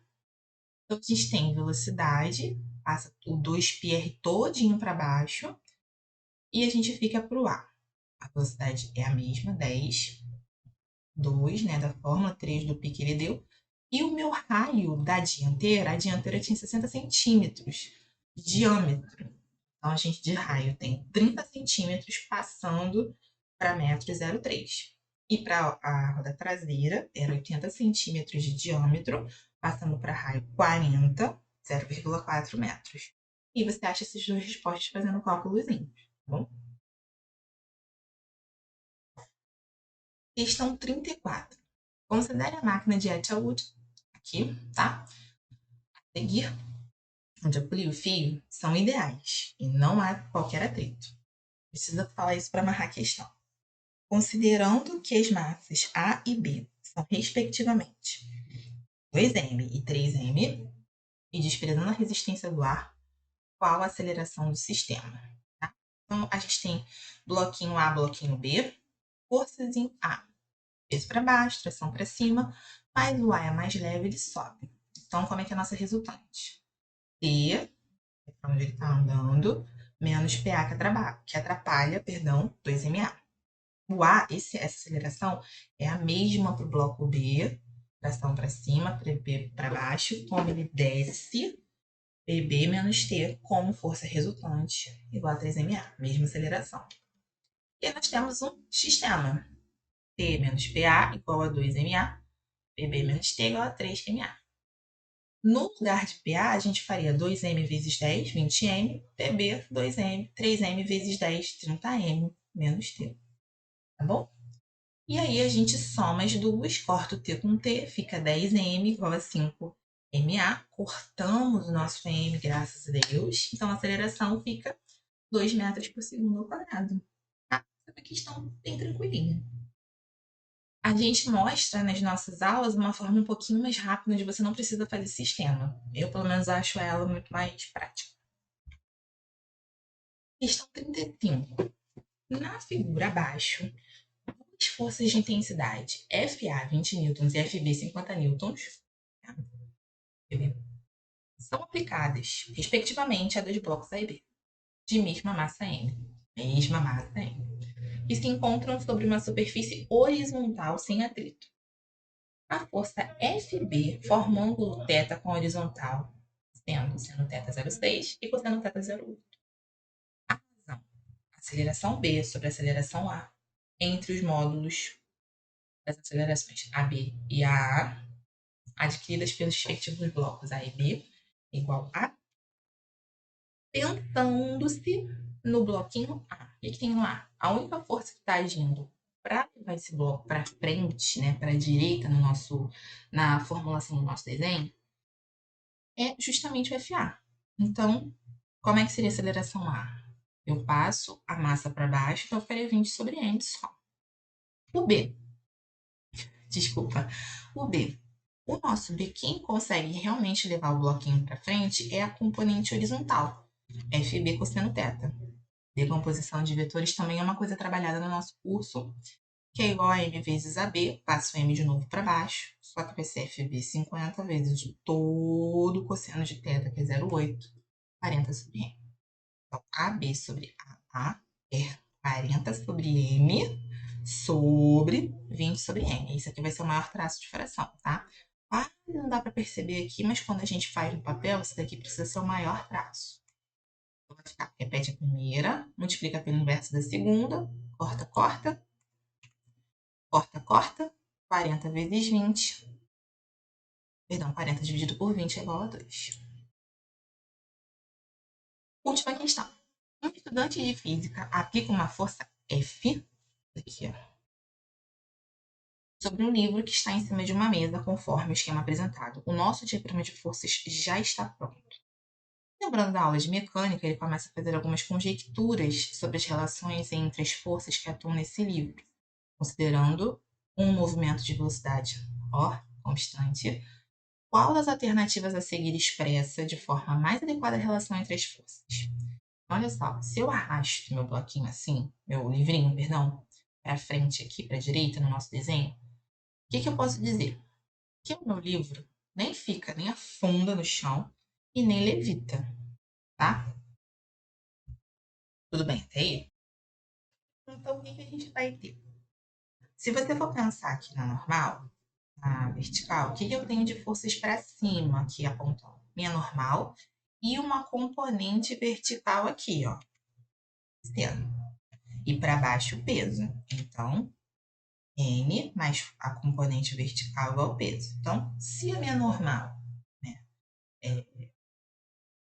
[SPEAKER 2] Então, a gente tem velocidade, passa o 2πr todinho para baixo, e a gente fica para o A. A velocidade é a mesma, 10, 2, né, da fórmula, 3 do π que ele deu. E o meu raio da dianteira, a dianteira tinha 60 centímetros de diâmetro. Então, a gente de raio tem 30 centímetros passando para 1,03 m. E para a roda traseira, era 80 centímetros de diâmetro, passando para raio 40, 0,4 metros. E você acha essas duas respostas fazendo um cálculozinho, tá bom? Questão 34. Considere a máquina de Etchwood, aqui, tá? A seguir, onde eu poli o fio, são ideais e não há qualquer atrito. Precisa falar isso para amarrar a questão. Considerando que as massas A e B são, respectivamente, 2m e 3m, e desprezando a resistência do ar, qual a aceleração do sistema? Tá? Então, a gente tem bloquinho A, bloquinho B, forças em A, peso para baixo, tração para cima, mas o A é mais leve, ele sobe. Então, como é que é a nossa resultante? T, para onde ele está andando, menos PA, que atrapalha, 2ma. O A, essa aceleração é a mesma para o bloco B, tração para cima, B para baixo, como ele desce, PB menos T como força resultante, igual a 3ma, mesma aceleração. E aí nós temos um sistema, T menos PA igual a 2ma, PB menos T igual a 3ma. No lugar de PA, a gente faria 2m vezes 10, 20m, PB, 2m, 3m vezes 10, 30m, menos T. Tá bom? E aí a gente soma as duas, corta o T com T, fica 10m igual a 5ma. Cortamos o nosso m, graças a Deus. Então a aceleração fica 2 metros por segundo ao quadrado. Tá? É uma questão bem tranquilinha. A gente mostra nas nossas aulas uma forma um pouquinho mais rápida, onde você não precisa fazer sistema. Eu, pelo menos, acho ela muito mais prática. Questão 35. Na figura abaixo, as forças de intensidade FA 20 newtons e FB 50 newtons são aplicadas, respectivamente, a dois blocos A e B, de mesma massa M. E se encontram sobre uma superfície horizontal sem atrito. A força FB forma um ângulo θ com a horizontal, sendo θ 0,6 e cosseno θ 0,8. A razão, aceleração B sobre a aceleração A, entre os módulos das acelerações AB e AA, adquiridas pelos respectivos blocos A e B, igual a, tentando-se no bloquinho A. O que tem no A? A única força que está agindo para levar esse bloco para frente, né, para a direita na formulação do nosso desenho, é justamente o FA. Então, como é que seria a aceleração A? Eu passo a massa para baixo, então eu ficaria 20 sobre m só. O B. O nosso B, quem consegue realmente levar o bloquinho para frente é a componente horizontal, FB cosseno θ. Decomposição de vetores também é uma coisa trabalhada no nosso curso, que é igual a m vezes AB, passo m de novo para baixo, só que vai ser FB 50 vezes todo o cosseno de θ, que é 0,8, 40 sobre m. Então, AB sobre AA é 40 sobre m sobre 20 sobre m. Isso aqui vai ser o maior traço de fração, tá? Quase não dá para perceber aqui, mas quando a gente faz no papel, esse daqui precisa ser o maior traço. Então, vai ficar, repete a primeira, multiplica pelo inverso da segunda, corta, corta, corta, corta, 40 vezes 20, Perdão, 40 dividido por 20 é igual a 2. Última questão. Um estudante de física aplica uma força F, aqui, ó, sobre um livro que está em cima de uma mesa, conforme o esquema apresentado. O nosso diagrama de forças já está pronto. Lembrando da aula de mecânica, ele começa a fazer algumas conjecturas sobre as relações entre as forças que atuam nesse livro, considerando um movimento de velocidade constante. Qual das alternativas a seguir expressa de forma mais adequada a relação entre as forças? Olha só, se eu arrasto meu bloquinho assim, meu livrinho, perdão, para frente aqui, para a direita no nosso desenho, o que eu posso dizer? Que o meu livro nem fica, nem afunda no chão e nem levita, tá? Tudo bem até aí? Então, o que a gente vai ter? Se você for pensar aqui na normal, na vertical, o que eu tenho de forças para cima aqui apontando? Minha normal e uma componente vertical aqui, ó, sendo. E para baixo o peso. Então, N mais a componente vertical igual ao peso. Então, se a minha normal, né, se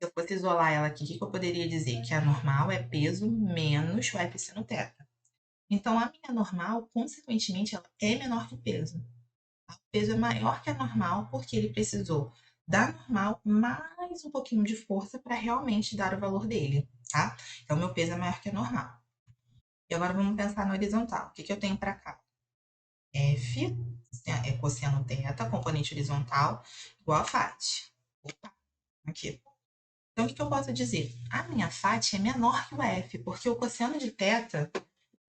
[SPEAKER 2] eu fosse isolar ela aqui, o que eu poderia dizer? Que a normal é peso menos o F seno θ. Então, a minha normal, consequentemente, ela é menor que o peso. O peso é maior que a normal porque ele precisou da normal mais um pouquinho de força para realmente dar o valor dele, tá? Então, meu peso é maior que a normal. E agora vamos pensar no horizontal. O que eu tenho para cá? F é cosseno θ, componente horizontal, igual a FAT. Opa, aqui. Então, o que eu posso dizer? A minha FAT é menor que o F, porque o cosseno de θ,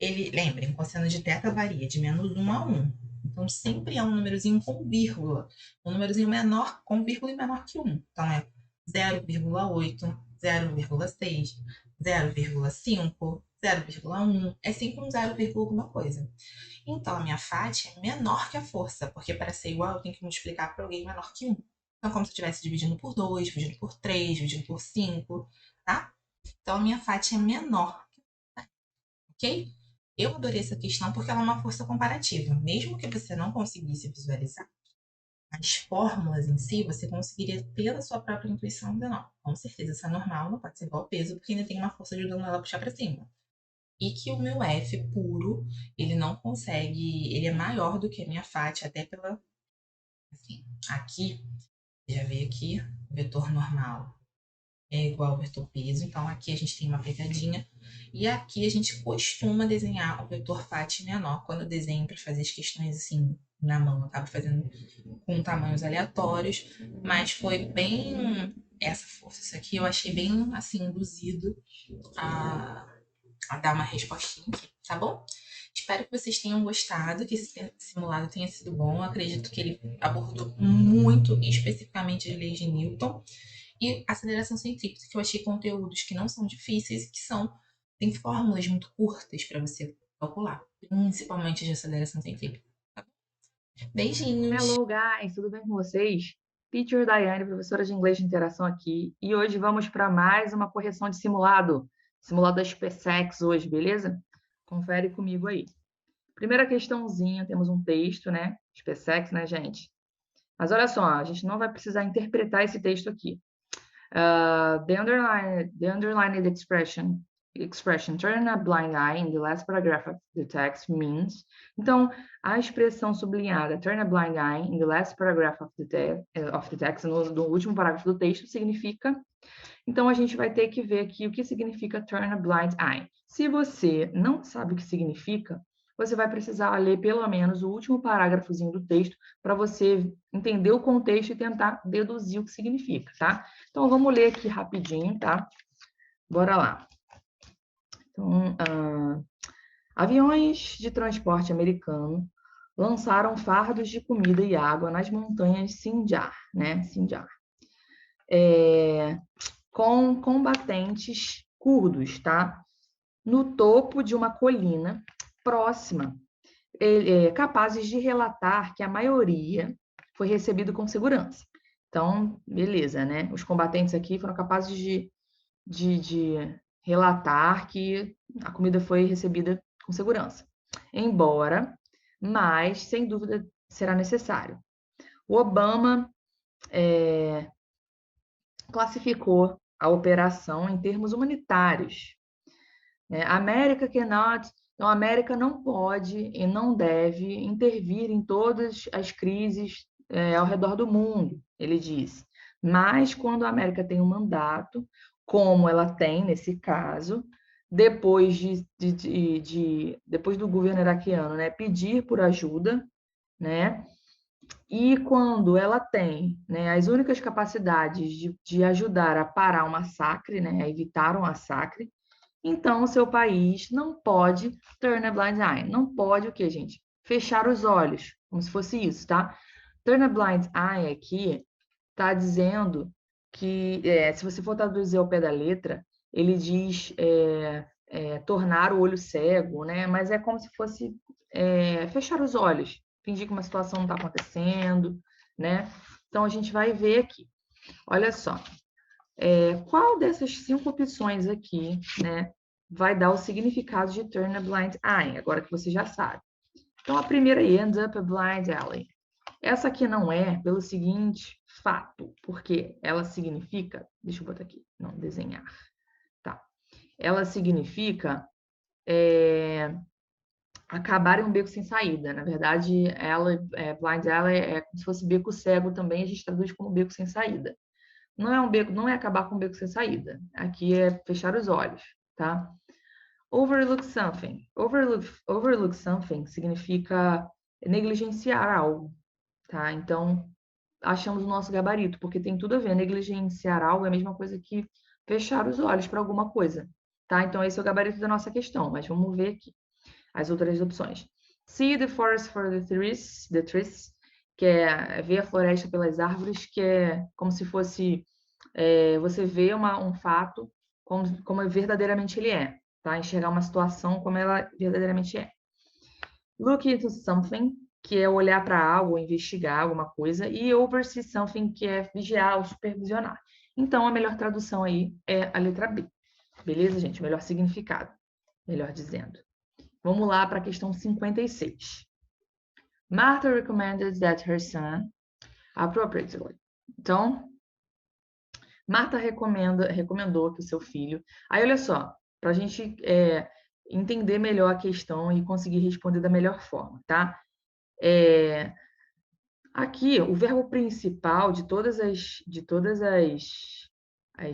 [SPEAKER 2] lembrem, o cosseno de θ varia de -1 a 1. Então, sempre é um númerozinho com vírgula. Um númerozinho menor, com vírgula e menor que 1. Então, é 0,8, 0,6, 0,5, 0,1. É sempre um 0, alguma coisa. Então, a minha FAT é menor que a força, porque para ser igual eu tenho que multiplicar por alguém menor que 1. Então, como se eu estivesse dividindo por 2, dividindo por 3, dividindo por 5, tá? Então, a minha FAT é menor, ok? Eu adorei essa questão porque ela é uma força comparativa. Mesmo que você não conseguisse visualizar as fórmulas em si, você conseguiria, pela sua própria intuição, dizer, não, com certeza essa normal não pode ser igual ao peso, porque ainda tem uma força ajudando ela a puxar para cima. E que o meu F puro, ele não consegue, ele é maior do que a minha FAT, até pela, assim, aqui, já veio aqui, o vetor normal é igual ao vetor peso, então aqui a gente tem uma pegadinha, e aqui a gente costuma desenhar o vetor FAT menor, quando eu desenho para fazer as questões assim, na mão, eu acabo fazendo com tamanhos aleatórios, mas foi bem essa força, isso aqui eu achei bem, assim, induzido a dar uma respostinha aqui, tá bom? Espero que vocês tenham gostado, que esse simulado tenha sido bom. Eu acredito que ele abordou muito especificamente as leis de Newton e aceleração centrípeta, que eu achei conteúdos que não são difíceis, que tem fórmulas muito curtas para você calcular, principalmente de aceleração centrípeta. Beijinhos!
[SPEAKER 3] Hello, guys, tudo bem com vocês? Teacher Daiane, professora de inglês de interação aqui, e hoje vamos para mais uma correção de simulado da SpaceX hoje, beleza? Confere comigo aí. Primeira questãozinha, temos um texto, né? SpaceX, né, gente? Mas olha só, a gente não vai precisar interpretar esse texto aqui. The underlined expression turn a blind eye in the last paragraph of the text means. Então, a expressão sublinhada turn a blind eye in the last paragraph of the text, no último parágrafo do texto, significa. Então, a gente vai ter que ver aqui o que significa turn a blind eye. Se você não sabe o que significa, você vai precisar ler pelo menos o último parágrafozinho do texto para você entender o contexto e tentar deduzir o que significa, tá? Então, vamos ler aqui rapidinho, tá? Bora lá. Então, aviões de transporte americano lançaram fardos de comida e água nas montanhas Sinjar, né? Sinjar. Com combatentes curdos, tá? No topo de uma colina próxima, capazes de relatar que a maioria foi recebido com segurança. Então, beleza, né? Os combatentes aqui foram capazes de relatar que a comida foi recebida com segurança. Embora, mas sem dúvida será necessário. O Obama classificou a operação em termos humanitários. A América cannot, então a América não pode e não deve intervir em todas as crises ao redor do mundo, ele disse. Mas quando a América tem um mandato, como ela tem nesse caso, depois depois do governo iraquiano, né, pedir por ajuda, né, e quando ela tem, né, as únicas capacidades de ajudar a parar um massacre, né, a evitar um massacre, então o seu país não pode turn a blind eye. Não pode o quê, gente? Fechar os olhos, como se fosse isso, tá? Turn a blind eye aqui tá dizendo que, se você for traduzir ao pé da letra, ele diz tornar o olho cego, né? Mas é como se fosse fechar os olhos, fingir que uma situação não está acontecendo, né? Então a gente vai ver aqui. Olha só, qual dessas 5 opções aqui, né, vai dar o significado de turn a blind eye, agora que você já sabe. Então a primeira aí, end up a blind alley. Essa aqui não é pelo seguinte fato, porque ela significa, deixa eu botar aqui, não, desenhar, tá? Ela significa acabar em um beco sem saída. Na verdade, blind alley é como se fosse beco cego também, a gente traduz como beco sem saída. Não é um beco, não é acabar com um beco sem saída. Aqui é fechar os olhos, tá? Overlook something. Overlook something significa negligenciar algo, tá? Então, achamos o nosso gabarito, porque tem tudo a ver. Negligenciar algo é a mesma coisa que fechar os olhos para alguma coisa, tá? Então, esse é o gabarito da nossa questão, mas vamos ver aqui as outras opções. See the forest for the trees, que é ver a floresta pelas árvores, que é como se fosse você vê um fato como verdadeiramente ele é, tá? Enxergar uma situação como ela verdadeiramente é. Look into something, que é olhar para algo, investigar alguma coisa, e oversee something, que é vigiar ou supervisionar. Então, a melhor tradução aí é a letra B. Beleza, gente? Melhor significado, melhor dizendo. Vamos lá para a questão 56. Martha recommended that her son appropriately. Então, Marta recomendou que o seu filho. Aí, olha só, para a gente entender melhor a questão e conseguir responder da melhor forma, tá? Aqui, o verbo principal de todas as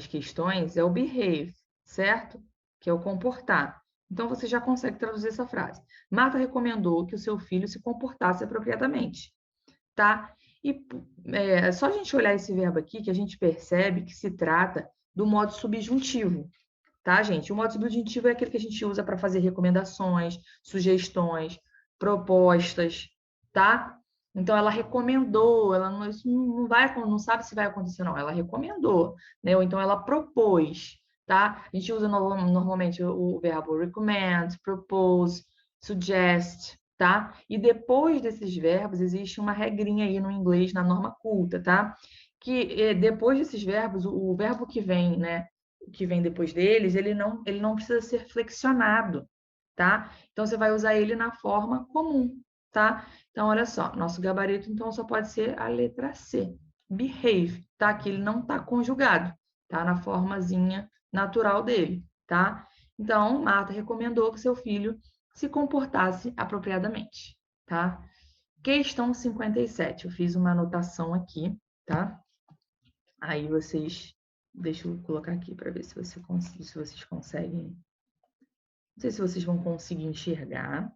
[SPEAKER 3] questões é o behave, certo? Que é o comportar. Então, você já consegue traduzir essa frase. Marta recomendou que o seu filho se comportasse apropriadamente, tá? E só a gente olhar esse verbo aqui que a gente percebe que se trata do modo subjuntivo, tá, gente? O modo subjuntivo é aquele que a gente usa para fazer recomendações, sugestões, propostas, tá? Então, ela recomendou, ela não, isso não sabe se vai acontecer, não. Ela recomendou, né? Ou então ela propôs, tá? A gente usa normalmente o verbo recommend, propose, suggest, tá? E depois desses verbos, existe uma regrinha aí no inglês, na norma culta, tá? Que depois desses verbos, o verbo que vem, né? Que vem depois deles, ele não precisa ser flexionado, tá? Então, você vai usar ele na forma comum, tá? Então, olha só, nosso gabarito, então, só pode ser a letra C, behave, tá? Que ele não está conjugado, tá? Na formazinha natural dele, tá? Então, Marta recomendou que seu filho se comportasse apropriadamente, tá? Questão 57, eu fiz uma anotação aqui, tá? Aí vocês, deixa eu colocar aqui para ver se vocês conseguem. Não sei se vocês vão conseguir enxergar.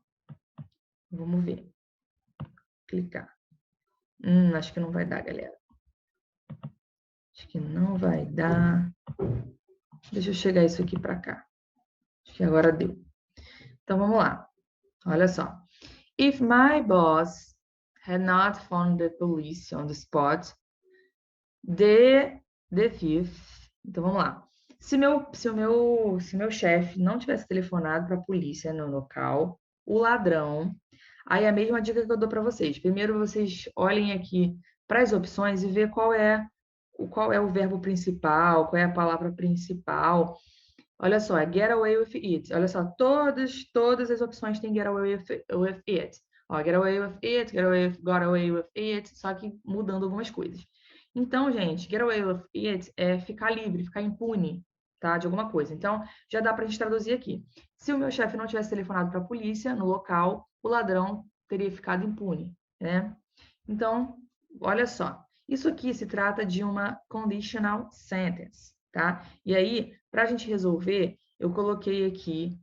[SPEAKER 3] Vamos ver. Clicar. Acho que não vai dar, galera. Acho que não vai dar. Deixa eu chegar isso aqui para cá. Acho que agora deu. Então, vamos lá. Olha só. If my boss had not found the police on the spot, the thief... Então, vamos lá. Se meu chefe não tivesse telefonado para a polícia no local, o ladrão... Aí a mesma dica que eu dou para vocês. Primeiro, vocês olhem aqui para as opções e vê qual é o verbo principal, qual é a palavra principal. Olha só, é get away with it. Olha só, todas as opções têm get away with it. Ó, get away with it, got away with it, só que mudando algumas coisas. Então, gente, get away with it é ficar livre, ficar impune, tá? De alguma coisa. Então, já dá pra gente traduzir aqui. Se o meu chefe não tivesse telefonado para a polícia no local, o ladrão teria ficado impune, né? Então, olha só. Isso aqui se trata de uma conditional sentence, tá? E aí, para a gente resolver, eu coloquei aqui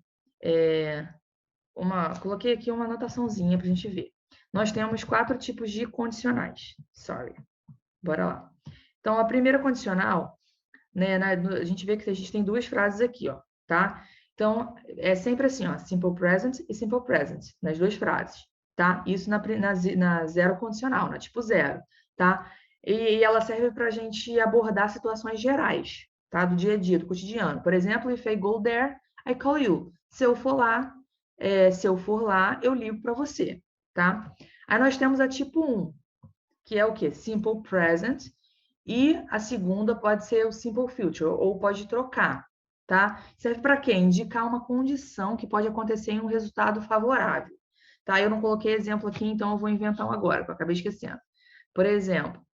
[SPEAKER 3] uma anotaçãozinha para a gente ver. Nós temos 4 tipos de condicionais. Sorry. Bora lá. Então, a primeira condicional, né, a gente vê que a gente tem 2 frases aqui, ó, tá? Então, é sempre assim, ó, simple present e simple present, nas 2 frases, tá? Isso na zero condicional, na tipo zero, tá? E ela serve para a gente abordar situações gerais, tá? Do dia a dia, do cotidiano. Por exemplo, if I go there, I call you. Se eu for lá, eu ligo para você, tá? Aí nós temos a tipo 1, que é o quê? Simple present. E a segunda pode ser o simple future, ou pode trocar, tá? Serve para quê? Indicar uma condição que pode acontecer em um resultado favorável, tá? Eu não coloquei exemplo aqui, então eu vou inventar um agora, que eu acabei esquecendo. Por exemplo,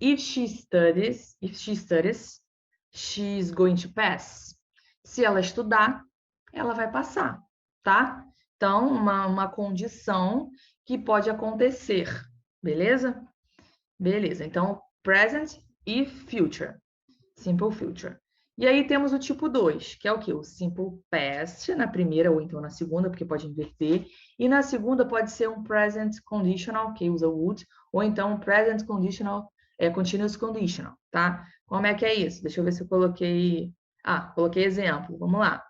[SPEAKER 3] if she studies, she's going to pass. Se ela estudar, ela vai passar, tá? Então, uma condição que pode acontecer, beleza? Beleza, então present e future, simple future. E aí temos o tipo 2, que é o quê? O simple past, na primeira ou então na segunda, porque pode inverter. E na segunda pode ser um present conditional, que usa would, ou então um present conditional, continuous conditional, tá? Como é que é isso? Deixa eu ver se eu coloquei... coloquei exemplo, vamos lá.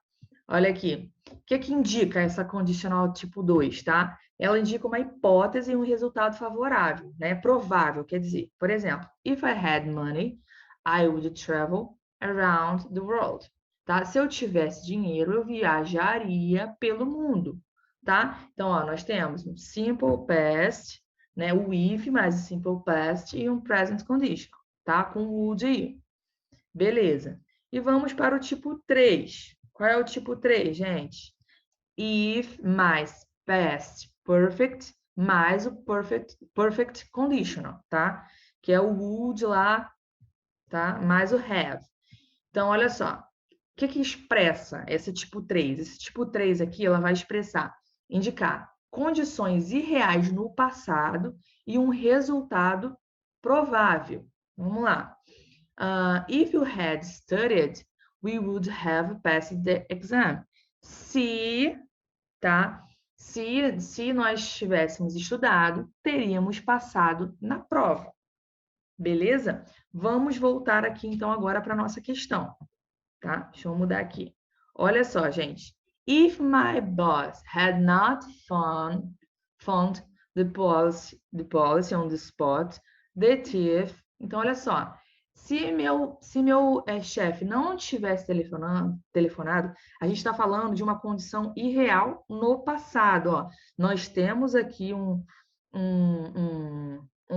[SPEAKER 3] Olha aqui. O que indica essa condicional tipo 2, tá? Ela indica uma hipótese e um resultado favorável, né? Provável, quer dizer, por exemplo, if I had money, I would travel around the world, tá? Se eu tivesse dinheiro, eu viajaria pelo mundo, tá? Então, ó, nós temos um simple past, né? O if mais o simple past e um present conditional, tá? Com o would aí. Beleza. E vamos para o tipo 3. Qual é o tipo 3, gente? If mais past perfect mais o perfect conditional, tá? Que é o would lá, tá? Mais o have. Então, olha só. O que expressa esse tipo 3? Esse tipo 3 aqui, ela vai indicar condições irreais no passado e um resultado provável. Vamos lá. If you had studied, we would have passed the exam. Se, tá? Se nós tivéssemos estudado, teríamos passado na prova. Beleza? Vamos voltar aqui, então, agora para a nossa questão, tá? Deixa eu mudar aqui. Olha só, gente. If my boss had not found the policy on the spot, the thief... Então, olha só. Se meu chefe não tivesse telefonado, a gente está falando de uma condição irreal no passado. Ó. Nós temos aqui um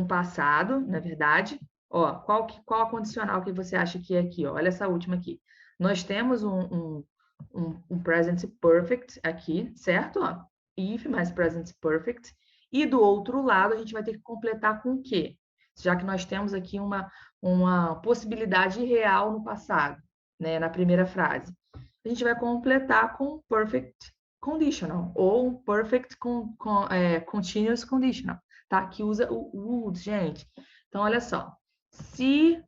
[SPEAKER 3] passado, na verdade. Ó, qual a condicional que você acha que é aqui? Ó? Olha essa última aqui. Nós temos um present perfect aqui, certo? Ó, if mais present perfect. E do outro lado, a gente vai ter que completar com o quê? Já que nós temos aqui uma possibilidade real no passado, né, na primeira frase. A gente vai completar com perfect conditional ou perfect continuous conditional, tá? Que usa o would, gente. Então, olha só.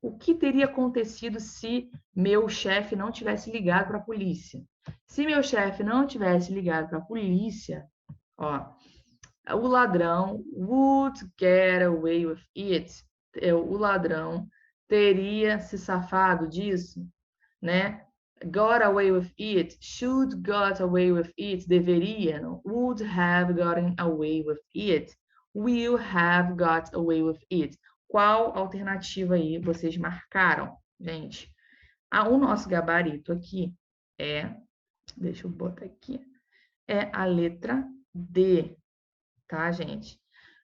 [SPEAKER 3] O que teria acontecido se meu chefe não tivesse ligado para a polícia? Se meu chefe não tivesse ligado para a polícia, ó, o ladrão would get away with it. O ladrão teria se safado disso, né? Got away with it, should got away with it, deveria, não? Would have gotten away with it, will have got away with it. Qual alternativa aí vocês marcaram, gente? O nosso gabarito aqui deixa eu botar aqui, é a letra D, tá, gente?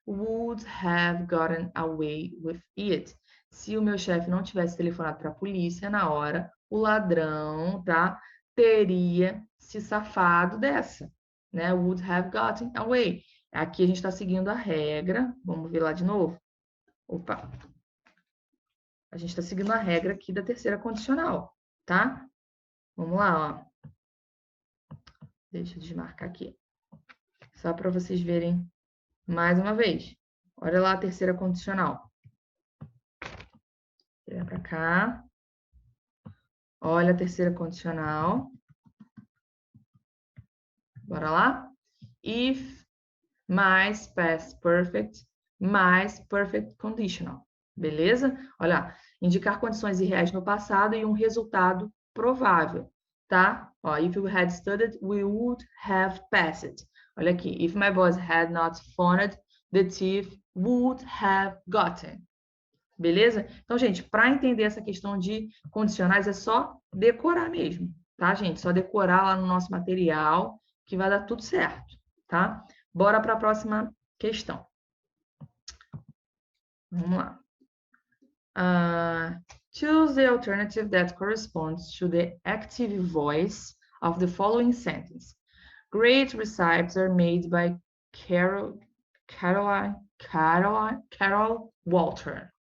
[SPEAKER 3] Would have gotten away with it. Se o meu chefe não tivesse telefonado para a polícia na hora, o ladrão, tá, teria se safado dessa, né? Would have gotten away. Aqui a gente está seguindo a regra. Vamos ver lá de novo. Opa! A gente está seguindo a regra aqui da terceira condicional, tá? Vamos lá, ó. Deixa eu desmarcar aqui. Só para vocês verem mais uma vez. Olha lá a terceira condicional. Vem para cá. Olha a terceira condicional. Bora lá? If mais past perfect mais perfect conditional. Beleza? Olha lá. Indicar condições irreais no passado e um resultado provável, tá? Ó, if you had studied, we would have passed. Olha aqui. If my boss had not phoned, the thief would have gotten. Beleza? Então, gente, para entender essa questão de condicionais é só decorar mesmo, tá, gente? Só decorar lá no nosso material que vai dar tudo certo, tá? Bora para a próxima questão. Vamos lá. Choose the alternative that corresponds to the active voice of the following sentence. Great recipes are made by Carol Walter.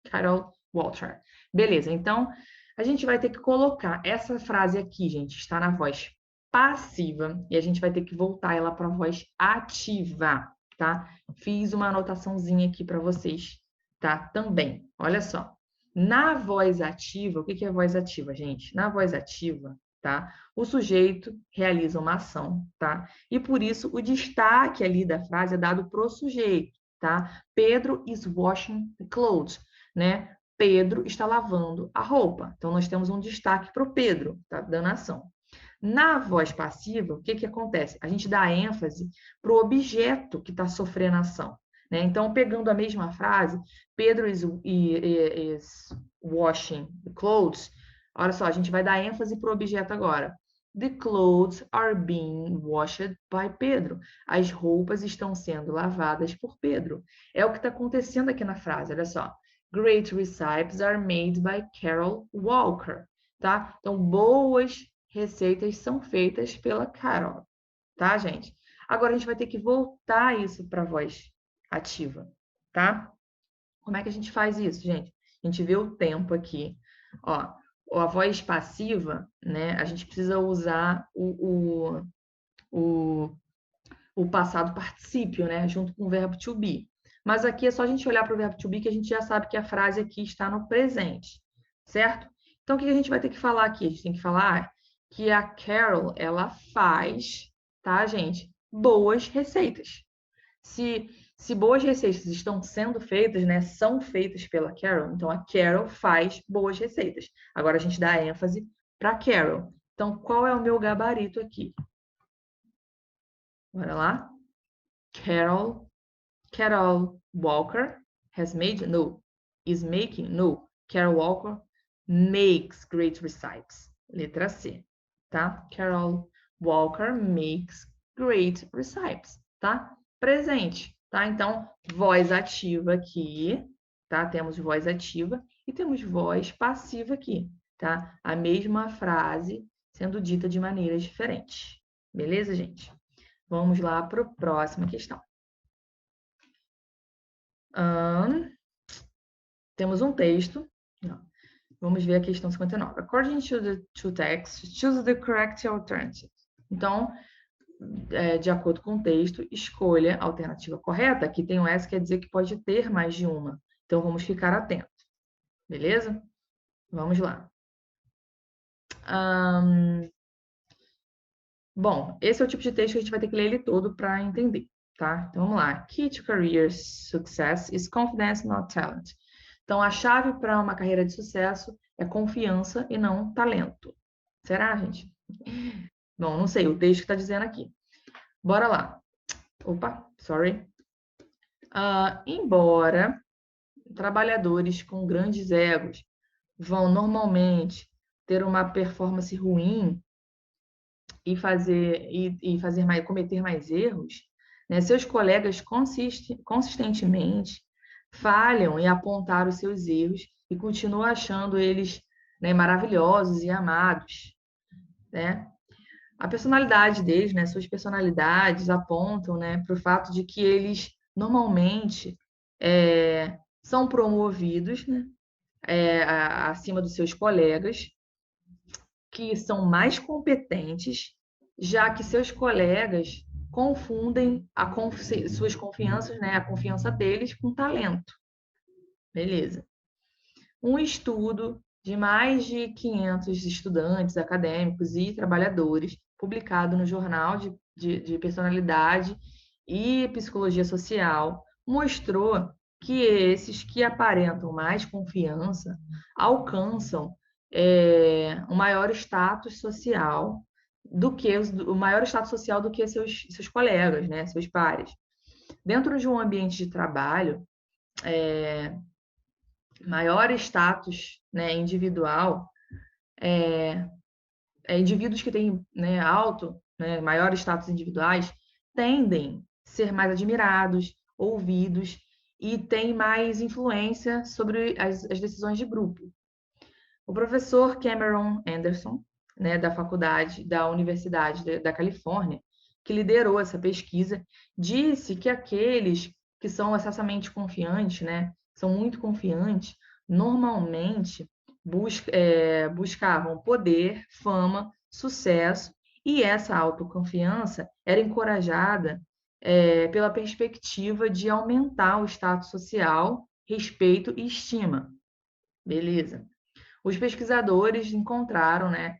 [SPEAKER 3] Beleza, então a gente vai ter que colocar essa frase aqui, gente, está na voz passiva e a gente vai ter que voltar ela para a voz ativa, tá? Fiz uma anotaçãozinha aqui para vocês, tá? Também, olha só. Na voz ativa, o que é voz ativa, gente? Na voz ativa, tá? O sujeito realiza uma ação, tá? E por isso o destaque ali da frase é dado pro sujeito, tá? Pedro is washing the clothes, né? Pedro está lavando a roupa. Então, nós temos um destaque para o Pedro, tá dando ação. Na voz passiva, o que acontece? A gente dá ênfase para o objeto que está sofrendo a ação. Né? Então, pegando a mesma frase, Pedro is washing the clothes. Olha só, a gente vai dar ênfase para o objeto agora. The clothes are being washed by Pedro. As roupas estão sendo lavadas por Pedro. É o que está acontecendo aqui na frase, olha só. Great recipes are made by Carol Walker, tá? Então, boas receitas são feitas pela Carol, tá, gente? Agora, a gente vai ter que voltar isso para a voz ativa, tá? Como é que a gente faz isso, gente? A gente vê o tempo aqui. Ó, a voz passiva, né? A gente precisa usar o passado particípio, né? Junto com o verbo to be. Mas aqui é só a gente olhar para o verbo to be que a gente já sabe que a frase aqui está no presente, certo? Então, o que a gente vai ter que falar aqui? A gente tem que falar que a Carol, ela faz, tá, gente? Boas receitas. Se boas receitas estão sendo feitas, né? São feitas pela Carol, então a Carol faz boas receitas. Agora a gente dá ênfase para a Carol. Então, qual é o meu gabarito aqui? Bora lá. Carol Walker has made? No. Is making? No. Carol Walker makes great recipes. Letra C, tá? Carol Walker makes great recipes, tá? Presente, tá? Então, voz ativa aqui, tá? Temos voz ativa e temos voz passiva aqui, tá? A mesma frase sendo dita de maneiras diferentes. Beleza, gente? Vamos lá para a próxima questão. Temos um texto. Vamos ver a questão 59. According to the two texts, choose the correct alternative. Então, de acordo com o texto, escolha a alternativa correta. Aqui tem um S, quer dizer que pode ter mais de uma. Então, vamos ficar atentos. Beleza? Vamos lá. Bom, esse é o tipo de texto que a gente vai ter que ler ele todo para entender, tá? Então, vamos lá. Key to career success is confidence, not talent. Então, a chave para uma carreira de sucesso é confiança e não talento. Será, gente? Bom, não sei, o texto que está dizendo aqui. Bora lá. Opa, sorry. Embora trabalhadores com grandes egos vão normalmente ter uma performance ruim e cometer mais erros, né? Seus colegas consistentemente falham em apontar os seus erros e continuam achando eles, né, maravilhosos e amados, né? A personalidade deles, né, suas personalidades apontam, né, para o fato de que eles normalmente são promovidos, né, acima dos seus colegas, que são mais competentes, já que seus colegas confundem suas confianças, né, a confiança deles com talento. Beleza. Um estudo de mais de 500 estudantes, acadêmicos e trabalhadores, publicado no Jornal de Personalidade e Psicologia Social, mostrou que esses que aparentam mais confiança alcançam um maior status social o maior status social do que seus colegas, né, seus pares. Dentro de um ambiente de trabalho, maior status, né, individual, indivíduos que têm, né, maior status individuais, tendem a ser mais admirados, ouvidos e têm mais influência sobre as decisões de grupo. O professor Cameron Anderson, né, da Universidade da Califórnia, que liderou essa pesquisa, disse que aqueles que são excessivamente confiantes, né, são muito confiantes, normalmente buscavam poder, fama, sucesso, e essa autoconfiança era encorajada pela perspectiva de aumentar o status social, respeito e estima. Beleza. Os pesquisadores encontraram, né,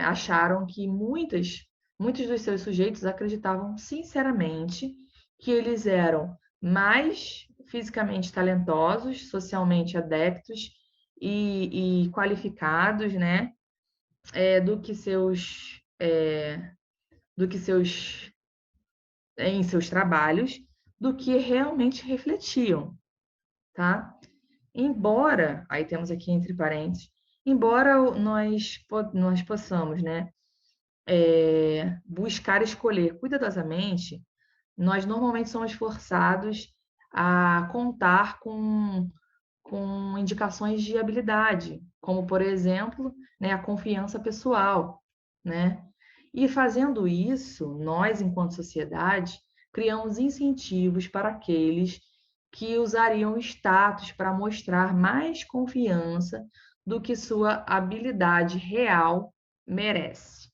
[SPEAKER 3] acharam que muitos dos seus sujeitos acreditavam sinceramente que eles eram mais fisicamente talentosos, socialmente adeptos e qualificados, né, do que em seus trabalhos, do que realmente refletiam, tá? Embora, aí temos aqui entre parênteses, embora nós possamos, né, buscar escolher cuidadosamente, nós normalmente somos forçados a contar com indicações de habilidade, como, por exemplo, né, a confiança pessoal, né? E fazendo isso, nós, enquanto sociedade, criamos incentivos para aqueles que usariam o status para mostrar mais confiança do que sua habilidade real merece.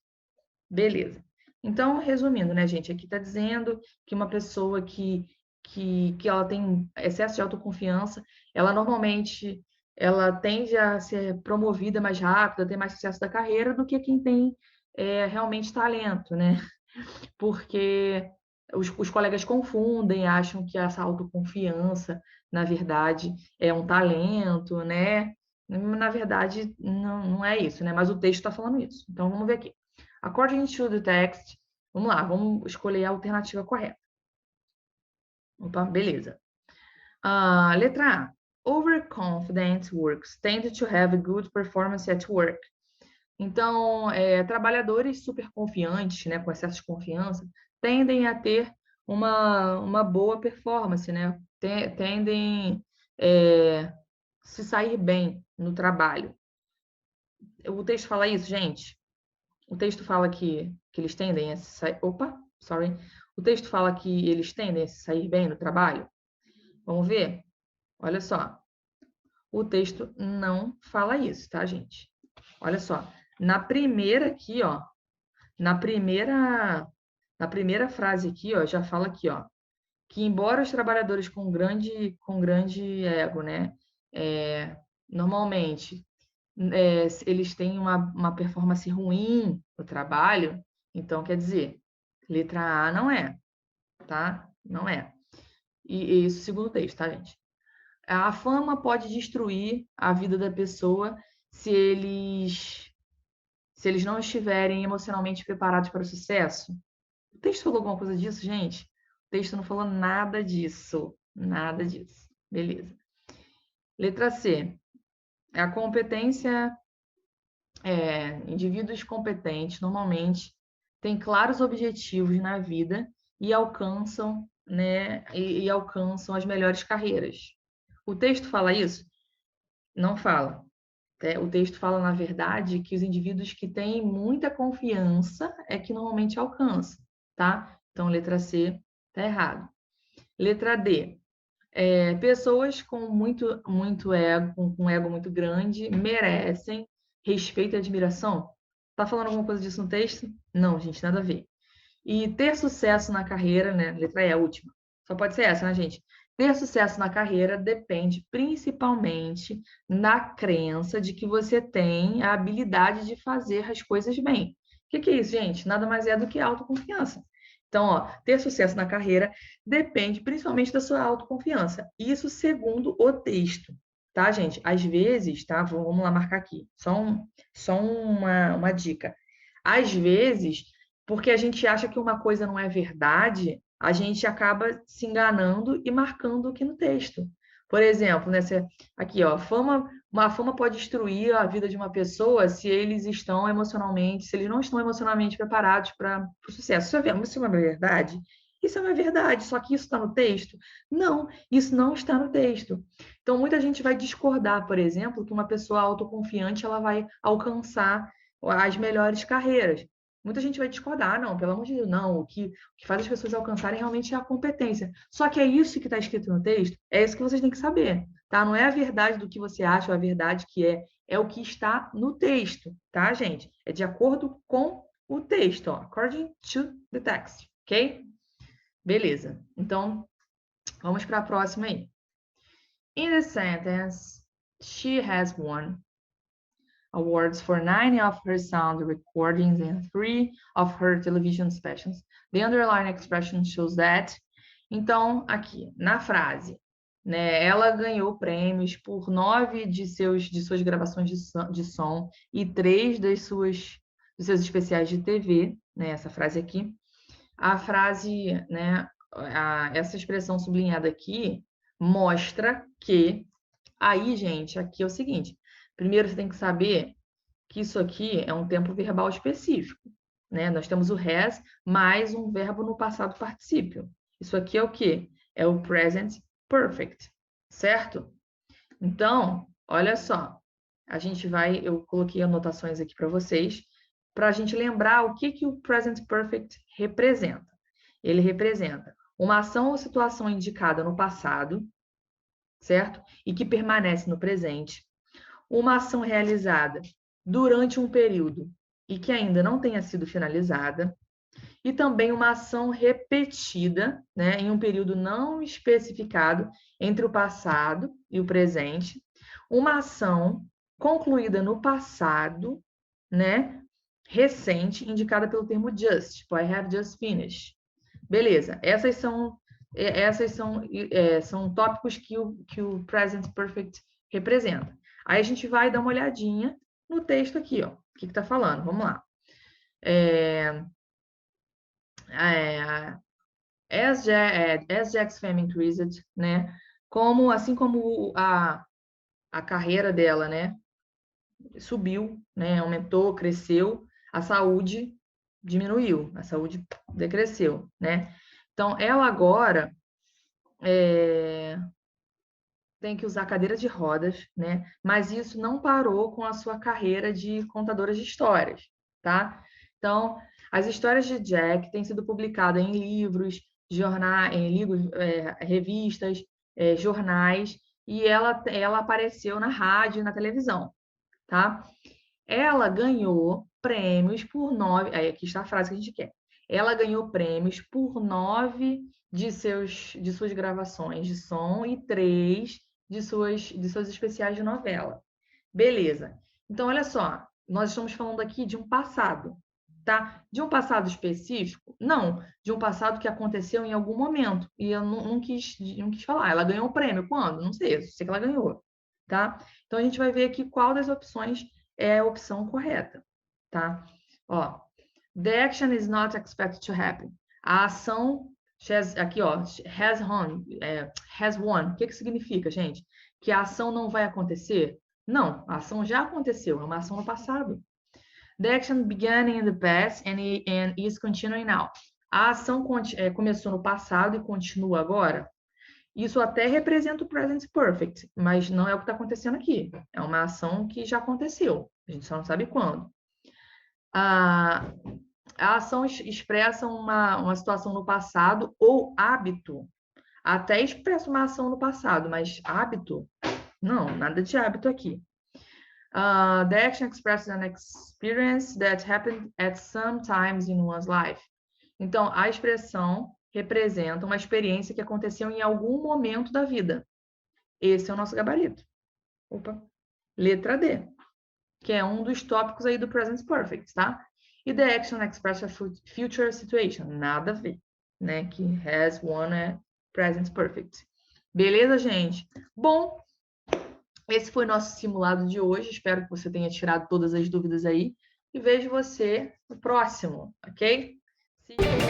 [SPEAKER 3] Beleza. Então, resumindo, né, gente, aqui está dizendo que uma pessoa que ela tem excesso de autoconfiança, ela tende a ser promovida mais rápido, a ter mais sucesso da carreira do que quem tem realmente talento, né? Porque os colegas confundem, acham que essa autoconfiança, na verdade, é um talento, né? Na verdade, não é isso, né? Mas o texto está falando isso. Então, vamos ver aqui. According to the text, vamos lá, vamos escolher a alternativa correta. Opa, beleza. Letra A. Overconfident workers tend to have a good performance at work. Então, trabalhadores super confiantes, né, com excesso de confiança, tendem a ter uma boa performance, né? Tendem se sair bem no trabalho. O texto fala isso, gente? O texto fala que eles tendem a se sair... Opa, sorry. O texto fala que eles tendem a se sair bem no trabalho? Vamos ver? Olha só. O texto não fala isso, tá, gente? Olha só. Na primeira aqui, ó, na primeira frase aqui, ó, já fala aqui, ó, que embora os trabalhadores com grande ego, né, normalmente eles têm uma performance ruim no trabalho, então quer dizer, letra A não é, tá? Não é. E isso segundo o texto, tá, gente? A fama pode destruir a vida da pessoa se eles não estiverem emocionalmente preparados para o sucesso. O texto falou alguma coisa disso, gente? O texto não falou nada disso. Nada disso. Beleza. Letra C. A competência. Indivíduos competentes, normalmente, têm claros objetivos na vida e alcançam, né, e alcançam as melhores carreiras. O texto fala isso? Não fala. O texto fala, na verdade, que os indivíduos que têm muita confiança é que normalmente alcançam, tá? Então, letra C tá errado. Letra D. Pessoas com muito ego, com um ego muito grande, merecem respeito e admiração. Tá falando alguma coisa disso no texto? Não, gente, nada a ver. E ter sucesso na carreira, né? Letra E, a última. Só pode ser essa, né, gente? Ter sucesso na carreira depende principalmente na crença de que você tem a habilidade de fazer as coisas bem. O que é isso, gente? Nada mais é do que autoconfiança. Então, ó, ter sucesso na carreira depende principalmente da sua autoconfiança. Isso segundo o texto, tá, gente? Às vezes, tá? Vamos lá marcar aqui. Só uma dica. Às vezes, porque a gente acha que uma coisa não é verdade, a gente acaba se enganando e marcando aqui no texto. Por exemplo, né, aqui, ó, uma fama pode destruir a vida de uma pessoa se eles se eles não estão emocionalmente preparados para o sucesso. Isso é uma verdade? Isso é uma verdade, só que isso está no texto? Não, isso não está no texto. Então, muita gente vai discordar, por exemplo, que uma pessoa autoconfiante ela vai alcançar as melhores carreiras. Muita gente vai discordar, não, pelo amor de Deus, não. O que faz as pessoas alcançarem realmente é a competência. Só que é isso que está escrito no texto, é isso que vocês têm que saber, tá? Não é a verdade do que você acha, ou a verdade que é o que está no texto, tá, gente? É de acordo com o texto, ó, according to the text, ok? Beleza. Então, vamos para a próxima aí. In the sentence, she has won awards for 9 of her sound recordings and 3 of her television specials. The underlying expression shows that. Então, aqui, na frase, né, ela ganhou prêmios por 9 de suas gravações de som e 3 dos seus especiais de TV, né, essa frase aqui. A frase, né, essa expressão sublinhada aqui mostra que, aí, gente, aqui é o seguinte, primeiro você tem que saber que isso aqui é um tempo verbal específico, né? Nós temos o has mais um verbo no passado particípio. Isso aqui é o quê? É o present perfect, certo? Então, olha só, eu coloquei anotações aqui para vocês, para a gente lembrar o que o present perfect representa. Ele representa uma ação ou situação indicada no passado, certo? E que permanece no presente. Uma ação realizada durante um período e que ainda não tenha sido finalizada. E também uma ação repetida, né, em um período não especificado entre o passado e o presente. Uma ação concluída no passado, né, recente, indicada pelo termo just, tipo, I have just finished. Beleza, são tópicos que o present perfect representa. Aí a gente vai dar uma olhadinha no texto aqui, ó. O que está falando? Vamos lá. As Jack's fame increased, né? Assim como a carreira dela, né? Subiu, né? Aumentou, cresceu, a saúde diminuiu, a saúde decresceu, né? Então, ela agora tem que usar cadeira de rodas, né? Mas isso não parou com a sua carreira de contadora de histórias, tá? Então, as histórias de Jack têm sido publicadas em livros, revistas, jornais, e ela apareceu na rádio e na televisão, tá? Ela ganhou prêmios por 9. Aí aqui está a frase que a gente quer. Ela ganhou prêmios por 9 de suas gravações de som e 3 de suas especiais de novela. Beleza. Então, olha só, nós estamos falando aqui de um passado, tá? De um passado específico? Não, de um passado que aconteceu em algum momento. E eu não quis falar. Ela ganhou o prêmio quando? Não sei, eu sei que ela ganhou, tá? Então, a gente vai ver aqui qual das opções é a opção correta, tá? Ó, the action is not expected to happen. A ação, aqui, ó, has won. O que significa, gente? Que a ação não vai acontecer? Não, a ação já aconteceu, é uma ação no passado. The action began in the past and is continuing now. A ação começou no passado e continua agora. Isso até representa o present perfect, mas não é o que está acontecendo aqui. É uma ação que já aconteceu. A gente só não sabe quando. A ação expressa uma situação no passado ou hábito. Até expressa uma ação no passado, mas hábito? Não, nada de hábito aqui. The action expresses an experience that happened at some times in one's life. Então, a expressão representa uma experiência que aconteceu em algum momento da vida. Esse é o nosso gabarito. Opa. Letra D, que é um dos tópicos aí do present perfect, tá? E the action expresses a future situation. Nada a ver, né? Que has one present perfect. Beleza, gente? Bom, esse foi nosso simulado de hoje. Espero que você tenha tirado todas as dúvidas aí. E vejo você no próximo, ok? See you.